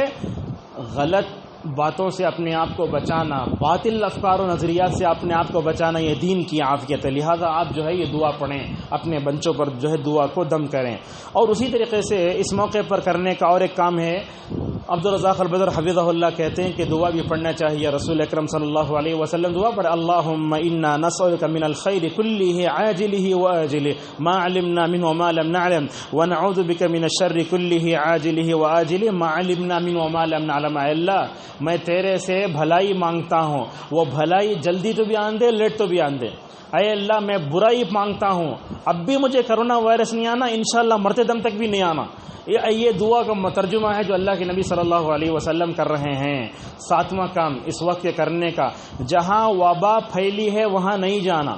غلط باتوں سے اپنے آپ کو بچانا، باطل افکار و نظریات سے اپنے آپ کو بچانا، یہ دین کی عافیت ہے۔ لہذا آپ جو ہے یہ دعا پڑھیں، اپنے بچوں پر جو ہے دعا کو دم کریں۔ اور اسی طریقے سے اس موقع پر کرنے کا اور ایک کام ہے، عبدالرزاق البدر حفظہ اللہ کہتے ہیں کہ دعا بھی پڑھنا چاہیے۔ رسول اکرم صلی اللہ علیہ وسلم دعا پڑھے، اللہم انا نسألک من الخیر کلہ عاجلہ وآجلہ ما علمنا منہ وما لم نعلم ونعوذ بک من الشر کلہ عاجلہ وآجلہ ما علمنا منہ وما لم نعلم۔ اے اللہ میں تیرے سے بھلائی مانگتا ہوں، وہ بھلائی جلدی تو بھی آن دے، لیٹ تو بھی آن دے۔ اے اللہ میں برائی مانگتا ہوں، اب بھی مجھے کرونا وائرس نہیں آنا، انشاءاللہ مرتے دم تک بھی نہیں آنا۔ یہ دعا کا ترجمہ ہے جو اللہ کے نبی صلی اللہ علیہ وسلم کر رہے ہیں۔ 7واں کام اس وقت کے کرنے کا، جہاں وبا پھیلی ہے وہاں نہیں جانا۔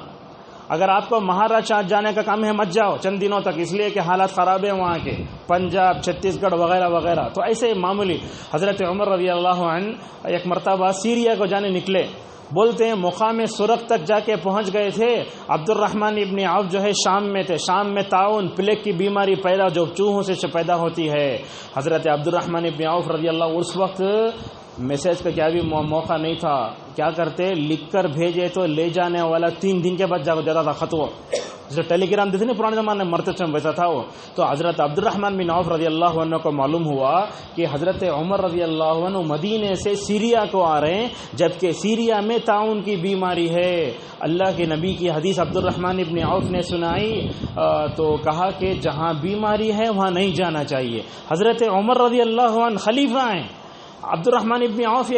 اگر آپ کو مہاراشٹر جانے کا کام ہے مت جاؤ چند دنوں تک، اس لیے کہ حالات خراب ہیں وہاں کے، پنجاب، چھتیس گڑھ وغیرہ وغیرہ۔ تو ایسے معمولی حضرت عمر رضی اللہ عنہ ایک مرتبہ سیریا کو جانے نکلے، بولتے ہیں مقام سرخ تک جا کے پہنچ گئے تھے۔ عبد الرحمن ابن عوف جو ہے شام میں تھے، شام میں طاعون پلیگ کی بیماری پیدا جو چوہوں سے پیدا ہوتی ہے۔ حضرت عبد الرحمن ابن عوف رضی اللہ اس وقت میسج کا کیا بھی موقع نہیں تھا، کیا کرتے لکھ کر بھیجے تو لے جانے والا 3 دن کے بعد جاتا تھا خط، جیسے ٹیلی گرام دیتے نا پرانے زمانے میں مرتے ٹائم ویسا تھا وہ. تو حضرت عبد الرحمن بن عوف رضی اللہ عنہ کو معلوم ہوا کہ حضرت عمر رضی اللہ عنہ مدینے سے سیریا کو آ رہے ہیں، جبکہ سیریا میں طاعون کی بیماری ہے. اللہ کے نبی کی حدیث عبد الرحمن بن عوف نے سنائی تو کہا کہ جہاں بیماری ہے وہاں نہیں جانا چاہیے. حضرت عمر رضی اللہ عنہ خلیفہ ہیں، عبد الرحمن ابن عوف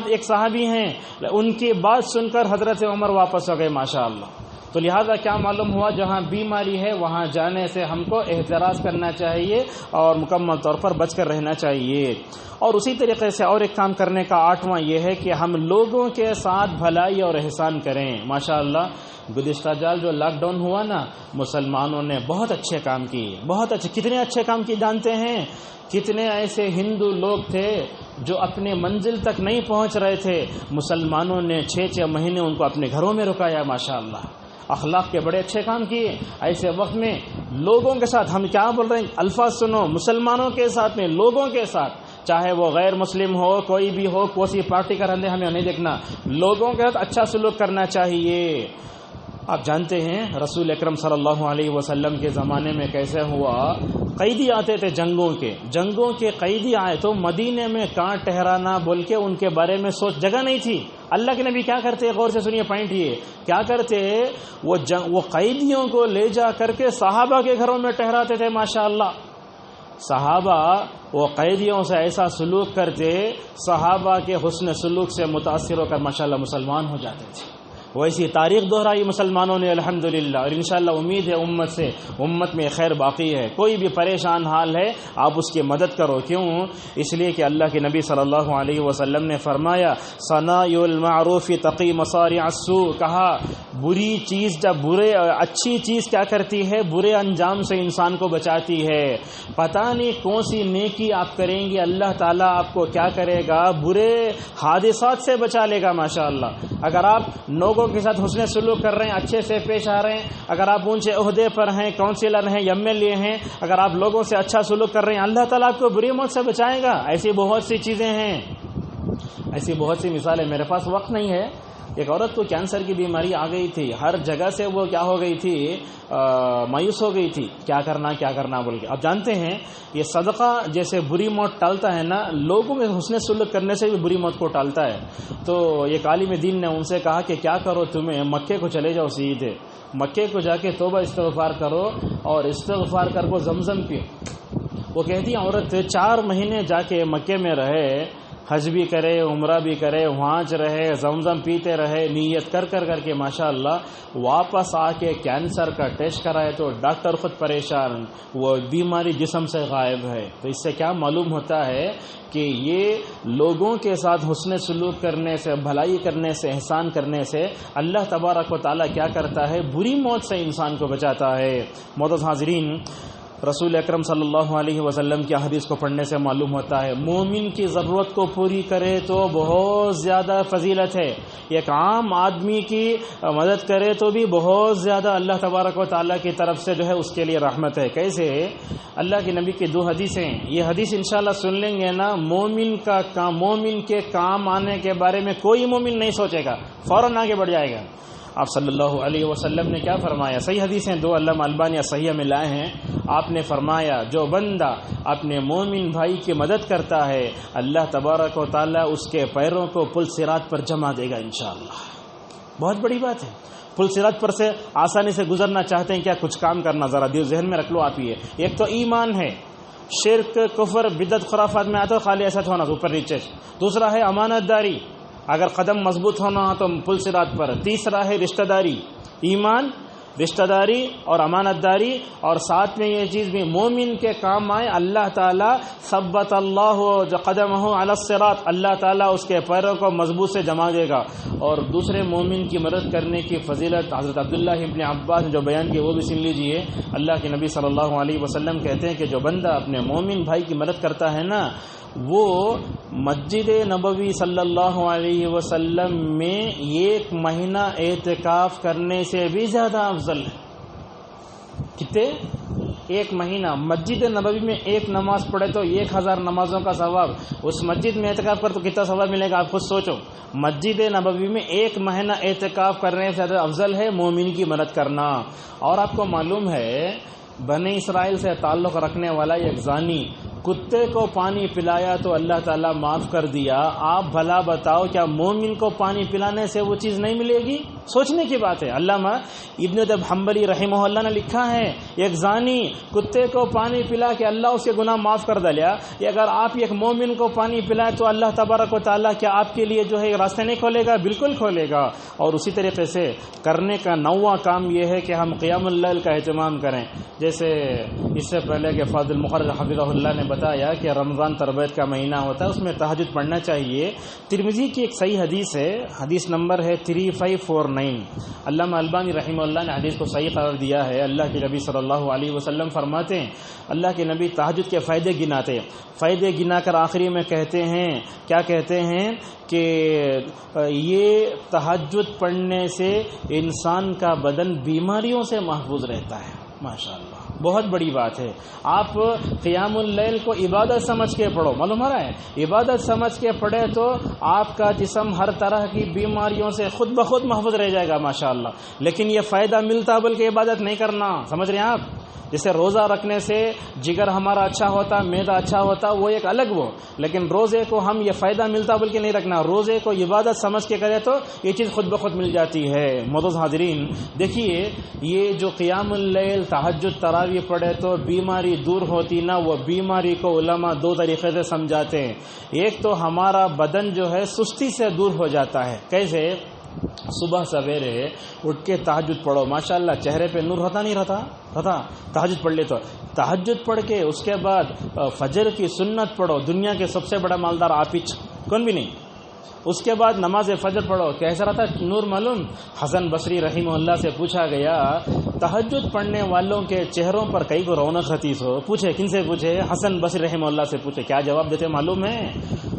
ایک صحابی ہیں، ان کی بات سن کر حضرت عمر واپس ہو گئے ماشاءاللہ. تو لہذا کیا معلوم ہوا، جہاں بیماری ہے وہاں جانے سے ہم کو احتراز کرنا چاہیے اور مکمل طور پر بچ کر رہنا چاہیے. اور اسی طریقے سے اور ایک کام کرنے کا 8واں یہ ہے کہ ہم لوگوں کے ساتھ بھلائی اور احسان کریں. ماشاءاللہ گزشتہ سال جو لاک ڈاؤن ہوا نا، مسلمانوں نے بہت اچھے کام کیے، بہت اچھے. کتنے اچھے کام کیے جانتے ہیں؟ کتنے ایسے ہندو لوگ تھے جو اپنے منزل تک نہیں پہنچ رہے تھے، مسلمانوں نے 6 مہینے ان کو اپنے گھروں میں رکایا. ماشاءاللہ اخلاق کے بڑے اچھے کام کیے. ایسے وقت میں لوگوں کے ساتھ، ہم کیا بول رہے ہیں الفاظ سنو، مسلمانوں کے ساتھ میں، لوگوں کے ساتھ، چاہے وہ غیر مسلم ہو، کوئی بھی ہو، کوئی پارٹی کا رہنے، ہمیں نہیں دیکھنا، لوگوں کے ساتھ اچھا سلوک کرنا چاہیے. آپ جانتے ہیں رسول اکرم صلی اللہ علیہ وسلم کے زمانے میں کیسے ہوا، قیدی آتے تھے جنگوں کے قیدی آئے تو مدینے میں کہاں ٹھہرانا بول کے ان کے بارے میں سوچ جگہ نہیں تھی. اللہ کے نبی کیا کرتے، غور سے سنیے پوائنٹ یہ کیا کرتے، وہ قیدیوں کو لے جا کر کے صحابہ کے گھروں میں ٹھہراتے تھے. ماشاءاللہ صحابہ وہ قیدیوں سے ایسا سلوک کرتے، صحابہ کے حسن سلوک سے متاثر ہو کر ماشاءاللہ مسلمان ہو جاتے تھے. ویسی تاریخ دہرائی مسلمانوں نے الحمدللہ. اور انشاءاللہ امید ہے امت میں خیر باقی ہے. کوئی بھی پریشان حال ہے آپ اس کی مدد کرو. کیوں؟ اس لیے کہ اللہ کے نبی صلی اللہ علیہ وسلم نے فرمایا صنائع المعروف تقی مصارع السوء، کہا بری چیز اچھی چیز کیا کرتی ہے، برے انجام سے انسان کو بچاتی ہے. پتہ نہیں کون سی نیکی آپ کریں گے، اللہ تعالیٰ آپ کو کیا کرے گا، برے حادثات سے بچا لے گا. ماشاءاللہ اگر آپ لوگوں کے ساتھ حسن سلوک کر رہے ہیں، اچھے سے پیش آ رہے ہیں، اگر آپ اونچے عہدے پر ہیں، کونسلر ہیں، MLA ہیں، اگر آپ لوگوں سے اچھا سلوک کر رہے ہیں، اللہ تعالیٰ آپ کو بری موت سے بچائے گا. ایسی بہت سی چیزیں ہیں، ایسی بہت سی مثالیں. میرے پاس وقت نہیں ہے. ایک عورت کو کینسر کی بیماری آ گئی تھی، ہر جگہ سے وہ کیا ہو گئی تھی، مایوس ہو گئی تھی، کیا کرنا بول کے. آپ جانتے ہیں یہ صدقہ جیسے بری موت ٹالتا ہے نا، لوگوں میں حسن سلوک کرنے سے بھی بری موت کو ٹالتا ہے. تو ایک عالم دین نے ان سے کہا کہ کیا کرو، تمہیں مکے کو چلے جاؤ، سیدھے مکے کو جا کے توبہ استغفار کرو اور استغفار کر کو زمزم پیو. وہ کہتی ہے عورت 4 مہینے جا کے مکے میں رہے، حج بھی کرے، عمرہ بھی کرے، وہاں رہے، زمزم پیتے رہے، نیت کر کے ماشاءاللہ واپس آ کے کینسر کا ٹیسٹ کرائے تو ڈاکٹر خود پریشان، وہ بیماری جسم سے غائب ہے. تو اس سے کیا معلوم ہوتا ہے کہ یہ لوگوں کے ساتھ حسن سلوک کرنے سے، بھلائی کرنے سے، احسان کرنے سے اللہ تبارک و تعالیٰ کیا کرتا ہے، بری موت سے انسان کو بچاتا ہے. معزز حاضرین، رسول اکرم صلی اللہ علیہ وسلم کی حدیث کو پڑھنے سے معلوم ہوتا ہے مومن کی ضرورت کو پوری کرے تو بہت زیادہ فضیلت ہے. ایک عام آدمی کی مدد کرے تو بھی بہت زیادہ اللہ تبارک و تعالیٰ کی طرف سے جو ہے اس کے لیے رحمت ہے. کیسے؟ اللہ کے نبی کی 2 حدیثیں، یہ حدیث انشاءاللہ سن لیں گے نا، مومن کے کام آنے کے بارے میں کوئی مومن نہیں سوچے گا، فوراً آگے بڑھ جائے گا. آپ صلی اللہ علیہ وسلم نے کیا فرمایا؟ صحیح حدیث ہیں، 2 علامہ البانی صحیح میں لائے ہیں. آپ نے فرمایا جو بندہ اپنے مومن بھائی کی مدد کرتا ہے اللہ تبارک و تعالیٰ اس کے پیروں کو پل صراط پر جما دے گا انشاءاللہ. بہت بڑی بات ہے. پل صراط پر سے آسانی سے گزرنا چاہتے ہیں کیا؟ کچھ کام کرنا، ذرا دل ذہن میں رکھ لو آپ. یہ ایک تو ایمان ہے، شرک کفر بدعت خرافات میں آتا خالی ایسا ہونا اوپر نیچے. دوسرا ہے امانت داری، اگر قدم مضبوط ہونا ہو تو پل صراط پر. تیسرا ہے رشتہ داری، ایمان، رشتہ داری اور امانت داری. اور ساتھ میں یہ چیز بھی مومن کے کام آئے، اللہ تعالیٰ ثبت اللہ قدمہ علی الصراط، اللہ تعالیٰ اس کے پیروں کو مضبوط سے جما دے گا. اور دوسرے مومن کی مدد کرنے کی فضیلت حضرت عبداللہ ابن عباس نے جو بیان کی وہ بھی سن لیجئے. اللہ کے نبی صلی اللہ علیہ وسلم کہتے ہیں کہ جو بندہ اپنے مومن بھائی کی مدد کرتا ہے نا، وہ مسجد نبوی صلی اللہ علیہ وسلم میں 1 مہینہ اعتکاف کرنے سے بھی زیادہ افضل ہے. کتنے؟ ایک مہینہ مسجد نبوی میں ایک نماز پڑھے تو 1000 نمازوں کا ثواب. اس مسجد میں اعتکاف کر تو کتنا ثواب ملے گا آپ خود سوچو. مسجد نبوی میں ایک مہینہ اعتکاف کرنے سے زیادہ افضل ہے مومن کی مدد کرنا. اور آپ کو معلوم ہے بنی اسرائیل سے تعلق رکھنے والا ایک زانی کتے کو پانی پلایا تو اللہ تعالیٰ معاف کر دیا. آپ بھلا بتاؤ کیا مومن کو پانی پلانے سے وہ چیز نہیں ملے گی؟ سوچنے کی بات ہے. علامہ ابن رجب حنبلی رحمہ اللہ نے لکھا ہے ایک زانی کتے کو پانی پلا کے اللہ اس کے گناہ معاف کر دیا. اگر آپ ایک مومن کو پانی پلائے تو اللہ تبارک و تعالیٰ کیا آپ کے لیے جو ہے راستہ نہیں کھولے گا؟ بالکل کھولے گا. اور اسی طریقے سے کرنے کا نواں کام یہ ہے کہ ہم قیام اللیل کا اہتمام کریں. جیسے اس سے پہلے کہ فاضل مخرج حفظہ اللہ نے بتایا کہ رمضان تربیت کا مہینہ ہوتا ہے، اس میں تہجد پڑھنا چاہیے. ترمذی کی ایک صحیح حدیث ہے، حدیث نمبر ہے 3549. علامہ البانی رحمہ اللہ نے حدیث کو صحیح قرار دیا ہے. اللہ کے نبی صلی اللہ علیہ وسلم فرماتے ہیں، اللہ کے نبی تہجد کے فائدے گناتے، فائدے گنا کر آخری میں کہتے ہیں، کیا کہتے ہیں کہ یہ تہجد پڑھنے سے انسان کا بدن بیماریوں سے محفوظ رہتا ہے. ماشاءاللہ بہت بڑی بات ہے. آپ قیام اللیل کو عبادت سمجھ کے پڑھو. معلوم ہو رہا ہے عبادت سمجھ کے پڑھے تو آپ کا جسم ہر طرح کی بیماریوں سے خود بخود محفوظ رہ جائے گا ماشاءاللہ. لیکن یہ فائدہ ملتا بلکہ عبادت نہیں کرنا. سمجھ رہے ہیں آپ؟ جیسے روزہ رکھنے سے جگر ہمارا اچھا ہوتا، معدہ اچھا ہوتا، وہ ایک الگ وہ. لیکن روزے کو ہم یہ فائدہ ملتا بلکہ نہیں رکھنا. روزے کو عبادت سمجھ کے کرے تو یہ چیز خود بخود مل جاتی ہے. معزز حاضرین دیکھیے یہ جو قیام اللیل تہجد تراویح پڑھے تو بیماری دور ہوتی نا، وہ بیماری کو علماء دو طریقے سے سمجھاتے ہیں. ایک تو ہمارا بدن جو ہے سستی سے دور ہو جاتا ہے. کیسے؟ صبح سویرے اٹھ کے تہجد پڑھو، ماشاءاللہ چہرے پہ نور ہوتا نہیں رہتا تہجد پڑھ لے تو. تہجد پڑھ کے اس کے بعد فجر کی سنت پڑھو. دنیا کے سب سے بڑا مالدار آپ ہی کون بھی نہیں. اس کے بعد نماز فجر پڑھو. کیسا رہتا نور معلوم؟ حسن بصری رحمہ اللہ سے پوچھا گیا تہجد پڑھنے والوں کے چہروں پر کئی کو رونق حتیث ہو. پوچھے کن سے پوچھے؟ حسن بصری رحمہ اللہ سے پوچھے. کیا جواب دیتے معلوم ہے؟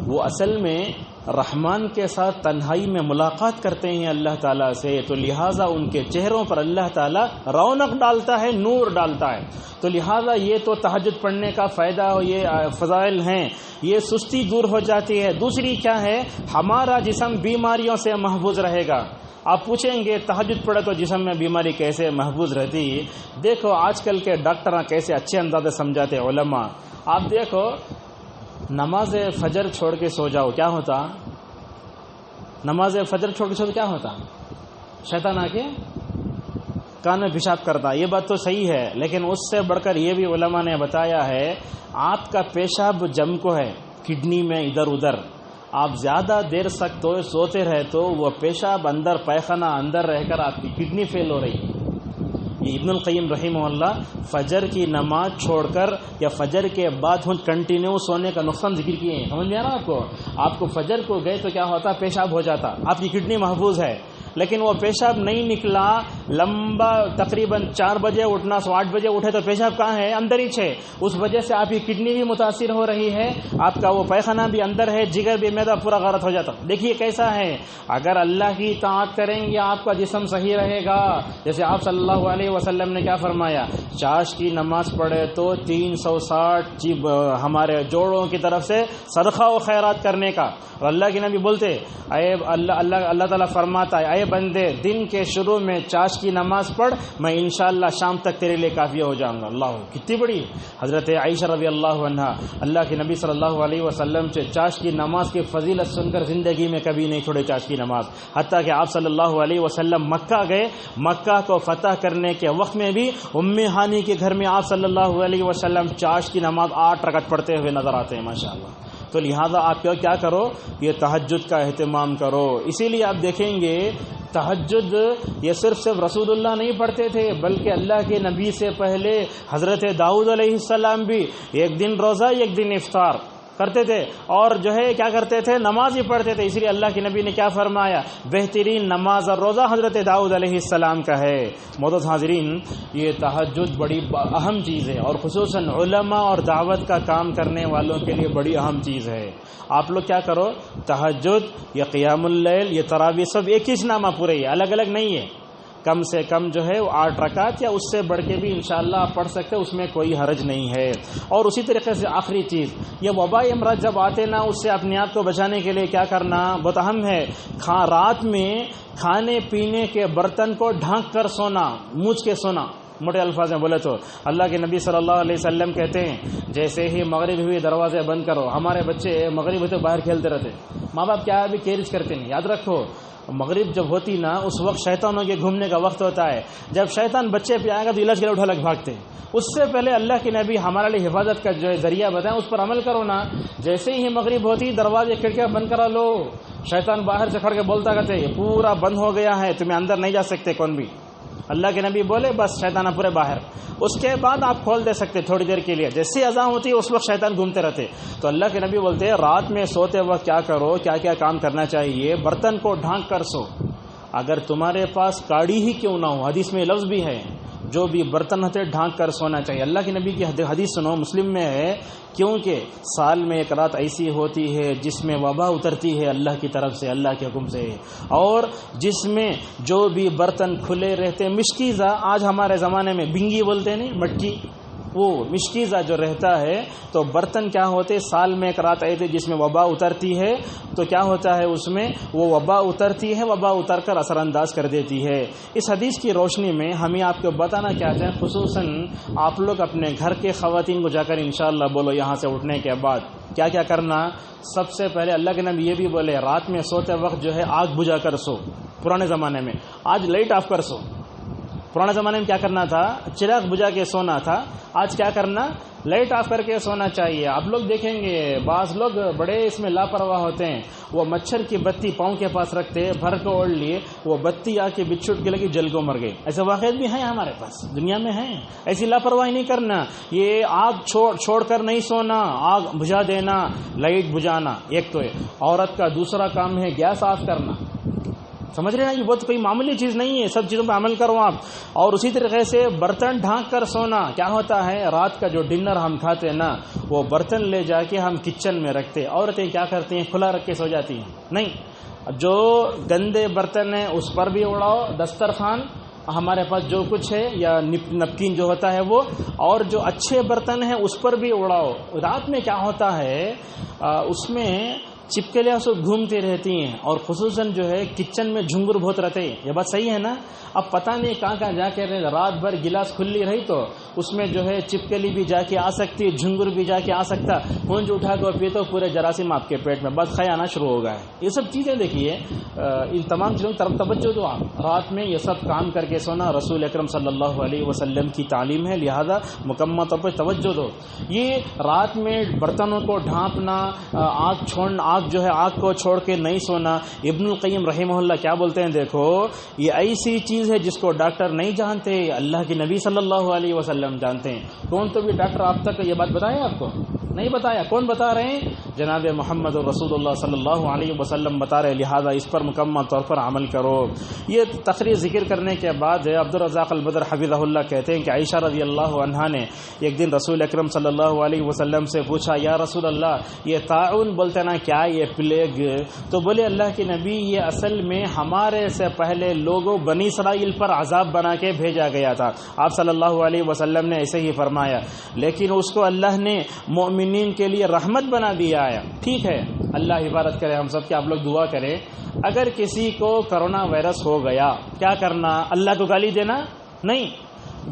وہ اصل میں رحمان کے ساتھ تنہائی میں ملاقات کرتے ہیں اللہ تعالیٰ سے، تو لہٰذا ان کے چہروں پر اللہ تعالیٰ رونق ڈالتا ہے، نور ڈالتا ہے. تو لہٰذا یہ تو تہجد پڑھنے کا فائدہ، یہ فضائل ہیں. یہ سستی دور ہو جاتی ہے. دوسری کیا ہے؟ ہمارا جسم بیماریوں سے محفوظ رہے گا. آپ پوچھیں گے تہجد پڑھے تو جسم میں بیماری کیسے محفوظ رہتی؟ دیکھو آج کل کے ڈاکٹر کیسے اچھے انداز سے سمجھاتے علماء. آپ دیکھو نماز فجر چھوڑ کے سو جاؤ، کیا ہوتا؟ نماز فجر چھوڑ کے سو کیا ہوتا؟ شیطان آ کے کان میں پیشاب کرتا. یہ بات تو صحیح ہے، لیکن اس سے بڑھ کر یہ بھی علماء نے بتایا ہے آپ کا پیشاب جم کو ہے کڈنی میں ادھر ادھر، آپ زیادہ دیر سوتے رہے تو وہ پیشاب اندر پائخانہ اندر رہ کر آپ کی کڈنی فیل ہو رہی ہے. یہ ابن القیم رحمہ اللہ فجر کی نماز چھوڑ کر یا فجر کے بعد کنٹینیو سونے کا نقصان ذکر کیے ہیں. سمجھ میں آ رہا آپ کو فجر کو گئے تو کیا ہوتا؟ پیشاب ہو جاتا. آپ کی کڈنی محفوظ ہے، لیکن وہ پیشاب نہیں نکلا لمبا تقریباً 4 بجے اٹھنا، 8 بجے اٹھے تو پیشاب کہاں ہے؟ اندر ہی ہے. اس وجہ سے آپ کی کڈنی بھی متاثر ہو رہی ہے، آپ کا وہ پیخانہ بھی اندر ہے، جگر بھی معدہ پورا غلط ہو جاتا. دیکھیے کیسا ہے. اگر اللہ کی اطاعت کریں گے آپ کا جسم صحیح رہے گا. جیسے آپ صلی اللہ علیہ وسلم نے کیا فرمایا؟ چاش کی نماز پڑھے تو 360 ہمارے جوڑوں کی طرف سے صدقہ و خیرات کرنے کا. اور اللہ کے نبی بولتے اے اللہ تعالیٰ فرماتا ہے اے بندے دن کے شروع میں چاش کی نماز پڑھ، میں انشاءاللہ شام تک تیرے لیے کافی ہو جاؤں گا. اللہ کتنی بڑی. حضرت عائشہ رضی اللہ عنہا اللہ کے نبی صلی اللہ علیہ وسلم سے چاش کی نماز کی فضیلت سن کر زندگی میں کبھی نہیں چھوڑے چاش کی نماز. حتیٰ کہ آپ صلی اللہ علیہ وسلم مکہ گئے، مکہ کو فتح کرنے کے وقت میں بھی ام ہانی کے گھر میں آپ صلی اللہ علیہ وسلم چاش کی نماز 8 رکعت پڑھتے ہوئے نظر آتے ہیں ماشاءاللہ. تو لہذا آپ کیا کرو؟ یہ تہجد کا اہتمام کرو. اسی لیے آپ دیکھیں گے تہجد یہ صرف رسول اللہ نہیں پڑھتے تھے، بلکہ اللہ کے نبی سے پہلے حضرت داؤد علیہ السلام بھی ایک دن روزہ ایک دن افطار کرتے تھے، اور جو ہے کیا کرتے تھے؟ نماز ہی پڑھتے تھے. اسی لیے اللہ کے نبی نے کیا فرمایا؟ بہترین نماز اور روزہ حضرت داؤد علیہ السلام کا ہے. معزز حاضرین یہ تہجد بڑی اہم چیز ہے، اور خصوصاً علماء اور دعوت کا کام کرنے والوں کے لیے بڑی اہم چیز ہے. آپ لوگ کیا کرو؟ تہجد یا قیام اللیل یہ تراویح سب ایک ہی نامہ پورے ہے، الگ الگ نہیں ہے. کم سے کم جو ہے 8 رکعت یا اس سے بڑھ کے بھی انشاءاللہ آپ پڑھ سکتے، اس میں کوئی حرج نہیں ہے۔ اور اسی طریقے سے آخری چیز، یہ وبائی امراض جب آتے نا، اس سے اپنے آپ کو بچانے کے لیے کیا کرنا بہت اہم ہے۔ رات میں کھانے پینے کے برتن کو ڈھانک کر سونا، مونچھ کے سونا۔ موٹے الفاظ میں بولے تو اللہ کے نبی صلی اللہ علیہ وسلم کہتے ہیں جیسے ہی مغرب ہوئی دروازے بند کرو۔ ہمارے بچے مغرب ہوتے باہر کھیلتے رہتے، ماں باپ کیا ابھی کیئرج کرتے نہیں۔ یاد رکھو مغرب جب ہوتی نا، اس وقت شیطانوں کے گھومنے کا وقت ہوتا ہے۔ جب شیطان بچے پہ آئے گا تو علاج کے لیے اٹھا لگ بھاگتے ہیں۔ اس سے پہلے اللہ کے نبی ہمارے لیے حفاظت کا جو ذریعہ بتائیں، اس پر عمل کرو نا۔ جیسے ہی مغرب ہوتی دروازے کھڑکیاں بند کرا لو، شیطان باہر سے کھڑ کے بولتا کرتے یہ پورا بند ہو گیا ہے، تمہیں اندر نہیں جا سکتے کون بھی۔ اللہ کے نبی بولے بس شیطان پورے باہر، اس کے بعد آپ کھول دے سکتے تھوڑی دیر کے لیے۔ جیسے اذان ہوتی ہے اس وقت شیطان گھومتے رہتے۔ تو اللہ کے نبی بولتے ہیں رات میں سوتے وقت کیا کرو، کیا کیا کام کرنا چاہیے۔ برتن کو ڈھانک کر سو، اگر تمہارے پاس کاڑی ہی کیوں نہ ہو، حدیث میں لفظ بھی ہے جو بھی برتن ہوتے ڈھانک کر سونا چاہیے۔ اللہ کے نبی کی حدیث سنو، مسلم میں ہے، کیونکہ سال میں ایک رات ایسی ہوتی ہے جس میں وبا اترتی ہے اللہ کی طرف سے، اللہ کے حکم سے، اور جس میں جو بھی برتن کھلے رہتے، مشکیزہ آج ہمارے زمانے میں بنگی بولتے نہیں، مٹکی، وہ مشکیزہ جو رہتا ہے، تو برتن کیا ہوتے سال میں ایک رات آئی تھی جس میں وبا اترتی ہے، تو کیا ہوتا ہے اس میں وہ وبا اترتی ہے، وبا اتر کر اثر انداز کر دیتی ہے۔ اس حدیث کی روشنی میں ہمیں آپ کو بتانا چاہتے ہیں، خصوصاً آپ لوگ اپنے گھر کے خواتین کو جا کر انشاءاللہ بولو یہاں سے اٹھنے کے بعد کیا کیا کرنا۔ سب سے پہلے اللہ کے نبی یہ بھی بولے رات میں سوتے وقت جو ہے آگ بجھا کر سو۔ پرانے زمانے میں، آج لائٹ آف کر سو۔ پرانے زمانے میں کیا کرنا تھا، چراغ بجھا کے سونا تھا، آج کیا کرنا، لائٹ آف کر کے سونا چاہیے۔ آپ لوگ دیکھیں گے بعض لوگ بڑے اس میں لاپرواہ ہوتے ہیں، وہ مچھر کی بتی پاؤں کے پاس رکھتے، بھر کو اوڑھ لیے، وہ بتی آ کے بچھٹ کے لگی جل کو مر گئے۔ ایسے واقعات بھی ہیں ہمارے پاس، دنیا میں ہیں۔ ایسی لاپرواہی نہیں کرنا، یہ آگ چھوڑ کر نہیں سونا، آگ بجھا دینا، لائٹ بجھانا ایک تو ہے۔ عورت کا دوسرا کام ہے گیس آف کرنا، سمجھ رہے ہیں، یہ بہت کوئی معمولی چیز نہیں ہے، سب چیزوں پہ عمل کرو آپ۔ اور اسی طریقے سے برتن ڈھانک کر سونا۔ کیا ہوتا ہے رات کا جو ڈنر ہم کھاتے نا، وہ برتن لے جا کے ہم کچن میں رکھتے، عورتیں کیا کرتی ہیں کھلا رکھ کے سو جاتی ہیں۔ نہیں، جو گندے برتن ہیں اس پر بھی اڑاؤ، دسترخوان ہمارے پاس جو کچھ ہے یا نپکین جو ہوتا ہے وہ، اور جو اچھے برتن ہیں اس پر بھی اڑاؤ۔ رات میں کیا ہوتا ہے اس میں چپکلیاں سب گھومتی رہتی ہیں، اور خصوصاً جو ہے کچن میں جھنگر بہت رہتے ہیں۔ یہ بات صحیح ہے نا؟ اب پتہ نہیں کہاں کہاں جا کے رات بھر گلاس کھلی رہی تو اس میں جو ہے چپکلی بھی جا کے آ سکتی، جھنگر بھی جا کے آ سکتا، ہونج اٹھا کے پی تو پورے جراثیم آپ کے پیٹ میں بس کھایا آنا شروع ہو گیا ہے۔ یہ سب چیزیں دیکھیے، ان تمام چیزوں کی طرف توجہ دو آپ۔ رات میں یہ سب کام کر کے سونا رسول اکرم صلی اللہ علیہ وسلم کی تعلیم ہے، لہذا مکمل طور پر توجہ دو۔ یہ رات میں برتنوں کو ڈھانپنا، آگ جو ہے آگ کو چھوڑ کے نہیں سونا، ابن القیم رحمہ اللہ کیا بولتے ہیں، دیکھو یہ ایسی چیز ہے جس کو ڈاکٹر نہیں جانتے، اللہ کے نبی صلی اللہ علیہ وسلم جانتے ہیں۔ کون تو بھی ڈاکٹر آپ تک یہ بات بتایا آپ کو نہیں بتایا، کون بتا رہے ہیں؟ جناب محمد رسول اللہ صلی اللہ علیہ وسلم بتا رہے، لہذا اس پر مکمل طور پر عمل کرو۔ یہ تقریر ذکر کرنے کے بعد عبدالرزاق البدر حفظہ اللہ کہتے ہیں کہ عائشہ رضی اللہ عنہا نے ایک دن رسول اکرم صلی اللہ علیہ وسلم سے پوچھا، یا رسول اللہ یہ طاعون بولتے نا کیا یہ پلیگ؟ تو بولے اللہ کے نبی یہ اصل میں ہمارے سے پہلے لوگوں بنی اسرائیل پر عذاب بنا کے بھیجا گیا تھا۔ آپ صلی اللہ علیہ وسلم نے ایسے ہی فرمایا، لیکن اس کو اللہ نے مومنین کے لیے رحمت بنا دیا ہے۔ ٹھیک ہے، اللہ حفاظت کرے ہم سب کی، آپ لوگ دعا کریں۔ اگر کسی کو کرونا وائرس ہو گیا کیا کرنا؟ اللہ کو گالی دینا نہیں،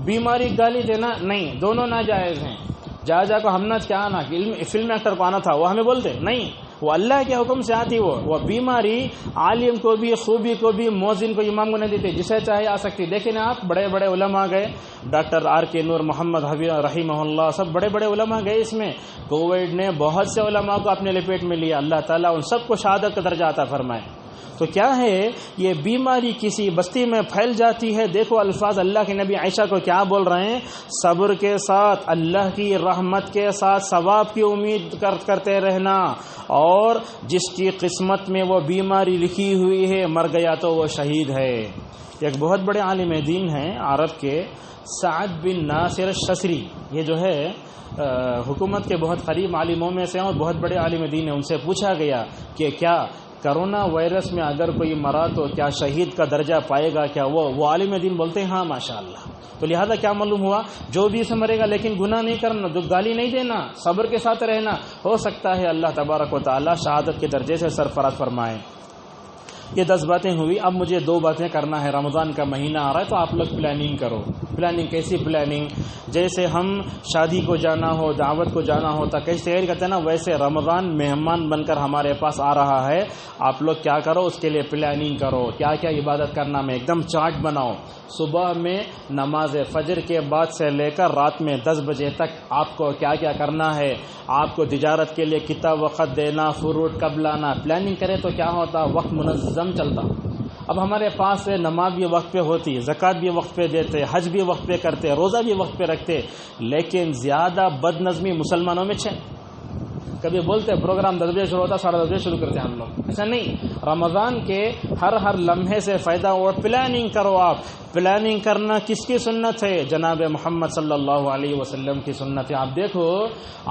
بیماری گالی دینا نہیں، دونوں ناجائز ہیں۔ جا کو ہم نے کیا آنا، فلم ایکٹر کو آنا تھا وہ ہمیں بولتے نہیں، وہ اللہ کے حکم سے آتی، وہ بیماری عالم کو بھی، خوبی کو بھی، مؤذن کو، امام کو نہیں دیتے، جسے چاہے آ سکتی۔ دیکھیں آپ بڑے بڑے علماء گئے، ڈاکٹر آر کے نور محمد حبیب رحمہ اللہ، سب بڑے بڑے علماء گئے اس میں۔ کووڈ نے بہت سے علماء کو اپنے لپیٹ میں لیا، اللہ تعالیٰ ان سب کو شہادت کا درجہ عطا فرمائے۔ تو کیا ہے، یہ بیماری کسی بستی میں پھیل جاتی ہے، دیکھو الفاظ اللہ کے نبی عائشہ کو کیا بول رہے ہیں، صبر کے ساتھ، اللہ کی رحمت کے ساتھ ثواب کی امید کرتے رہنا، اور جس کی قسمت میں وہ بیماری لکھی ہوئی ہے مر گیا تو وہ شہید ہے۔ ایک بہت بڑے عالم دین ہیں عرب کے، سعد بن ناصر الشسری، یہ جو ہے حکومت کے بہت قریب عالموں میں سے ہیں اور بہت بڑے عالم دین ہیں۔ ان سے پوچھا گیا کہ کیا کرونا وائرس میں اگر کوئی مرا تو کیا شہید کا درجہ پائے گا؟ کیا وہ عالم دین بولتے ہیں ہاں ماشاءاللہ. تو لہذا کیا معلوم ہوا، جو بھی سے مرے گا لیکن گناہ نہیں کرنا، گالی نہیں دینا، صبر کے ساتھ رہنا، ہو سکتا ہے اللہ تبارک و تعالی شہادت کے درجے سے سرفراز فرمائے. یہ 10 باتیں ہوئی. اب مجھے 2 باتیں کرنا ہے. رمضان کا مہینہ آ رہا ہے تو آپ لوگ پلاننگ کرو. پلاننگ کیسی پلاننگ؟ جیسے ہم شادی کو جانا ہو، دعوت کو جانا ہوتا کیسی تیاری کرتے ہیں نا، ویسے رمضان مہمان بن کر ہمارے پاس آ رہا ہے. آپ لوگ کیا کرو، اس کے لیے پلاننگ کرو. کیا کیا عبادت کرنا میں ایک دم چارٹ بناؤ. صبح میں نماز فجر کے بعد سے لے کر رات میں 10 بجے تک آپ کو کیا کیا کرنا ہے. آپ کو تجارت کے لیے کتنا وقت دینا، فروٹ کب لانا. پلاننگ کرے تو کیا ہوتا، وقت منظم چلتا. اب ہمارے پاس نماز بھی وقت پہ ہوتی، زکوٰۃ بھی وقت پہ دیتے، حج بھی وقت پہ کرتے، روزہ بھی وقت پہ رکھتے، لیکن زیادہ بد نظمی مسلمانوں میں کبھی بولتے پروگرام 10 بجے شروع ہوتا، 10:30 بجے شروع کرتے ہم لوگ. ایسا نہیں. رمضان کے ہر لمحے سے فائدہ اور پلاننگ کرو. آپ پلاننگ کرنا کس کی سنت ہے؟ جناب محمد صلی اللہ علیہ وسلم کی سنت ہے. آپ دیکھو،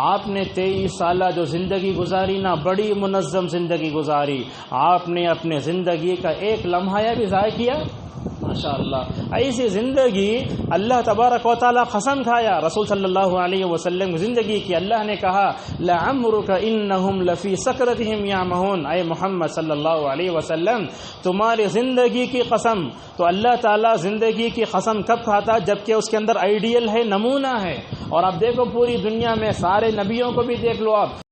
آپ نے 23 سالہ جو زندگی گزاری نا، بڑی منظم زندگی گزاری. آپ نے اپنے زندگی کا ایک لمحہ بھی ضائع کیا؟ ماشاءاللہ. ایسی زندگی اللہ تبارک و تعالی قسم کھایا رسول صلی اللہ علیہ وسلم کی زندگی کی. اللہ نے کہا لعمرک انہم لفی سکرتہم یعمہون. اے محمد صلی اللہ علیہ وسلم، تمہاری زندگی کی قسم. تو اللہ تعالی زندگی کی قسم کب کھاتا؟ جبکہ اس کے اندر آئیڈیل ہے، نمونہ ہے. اور اب دیکھو پوری دنیا میں سارے نبیوں کو بھی دیکھ لو آپ.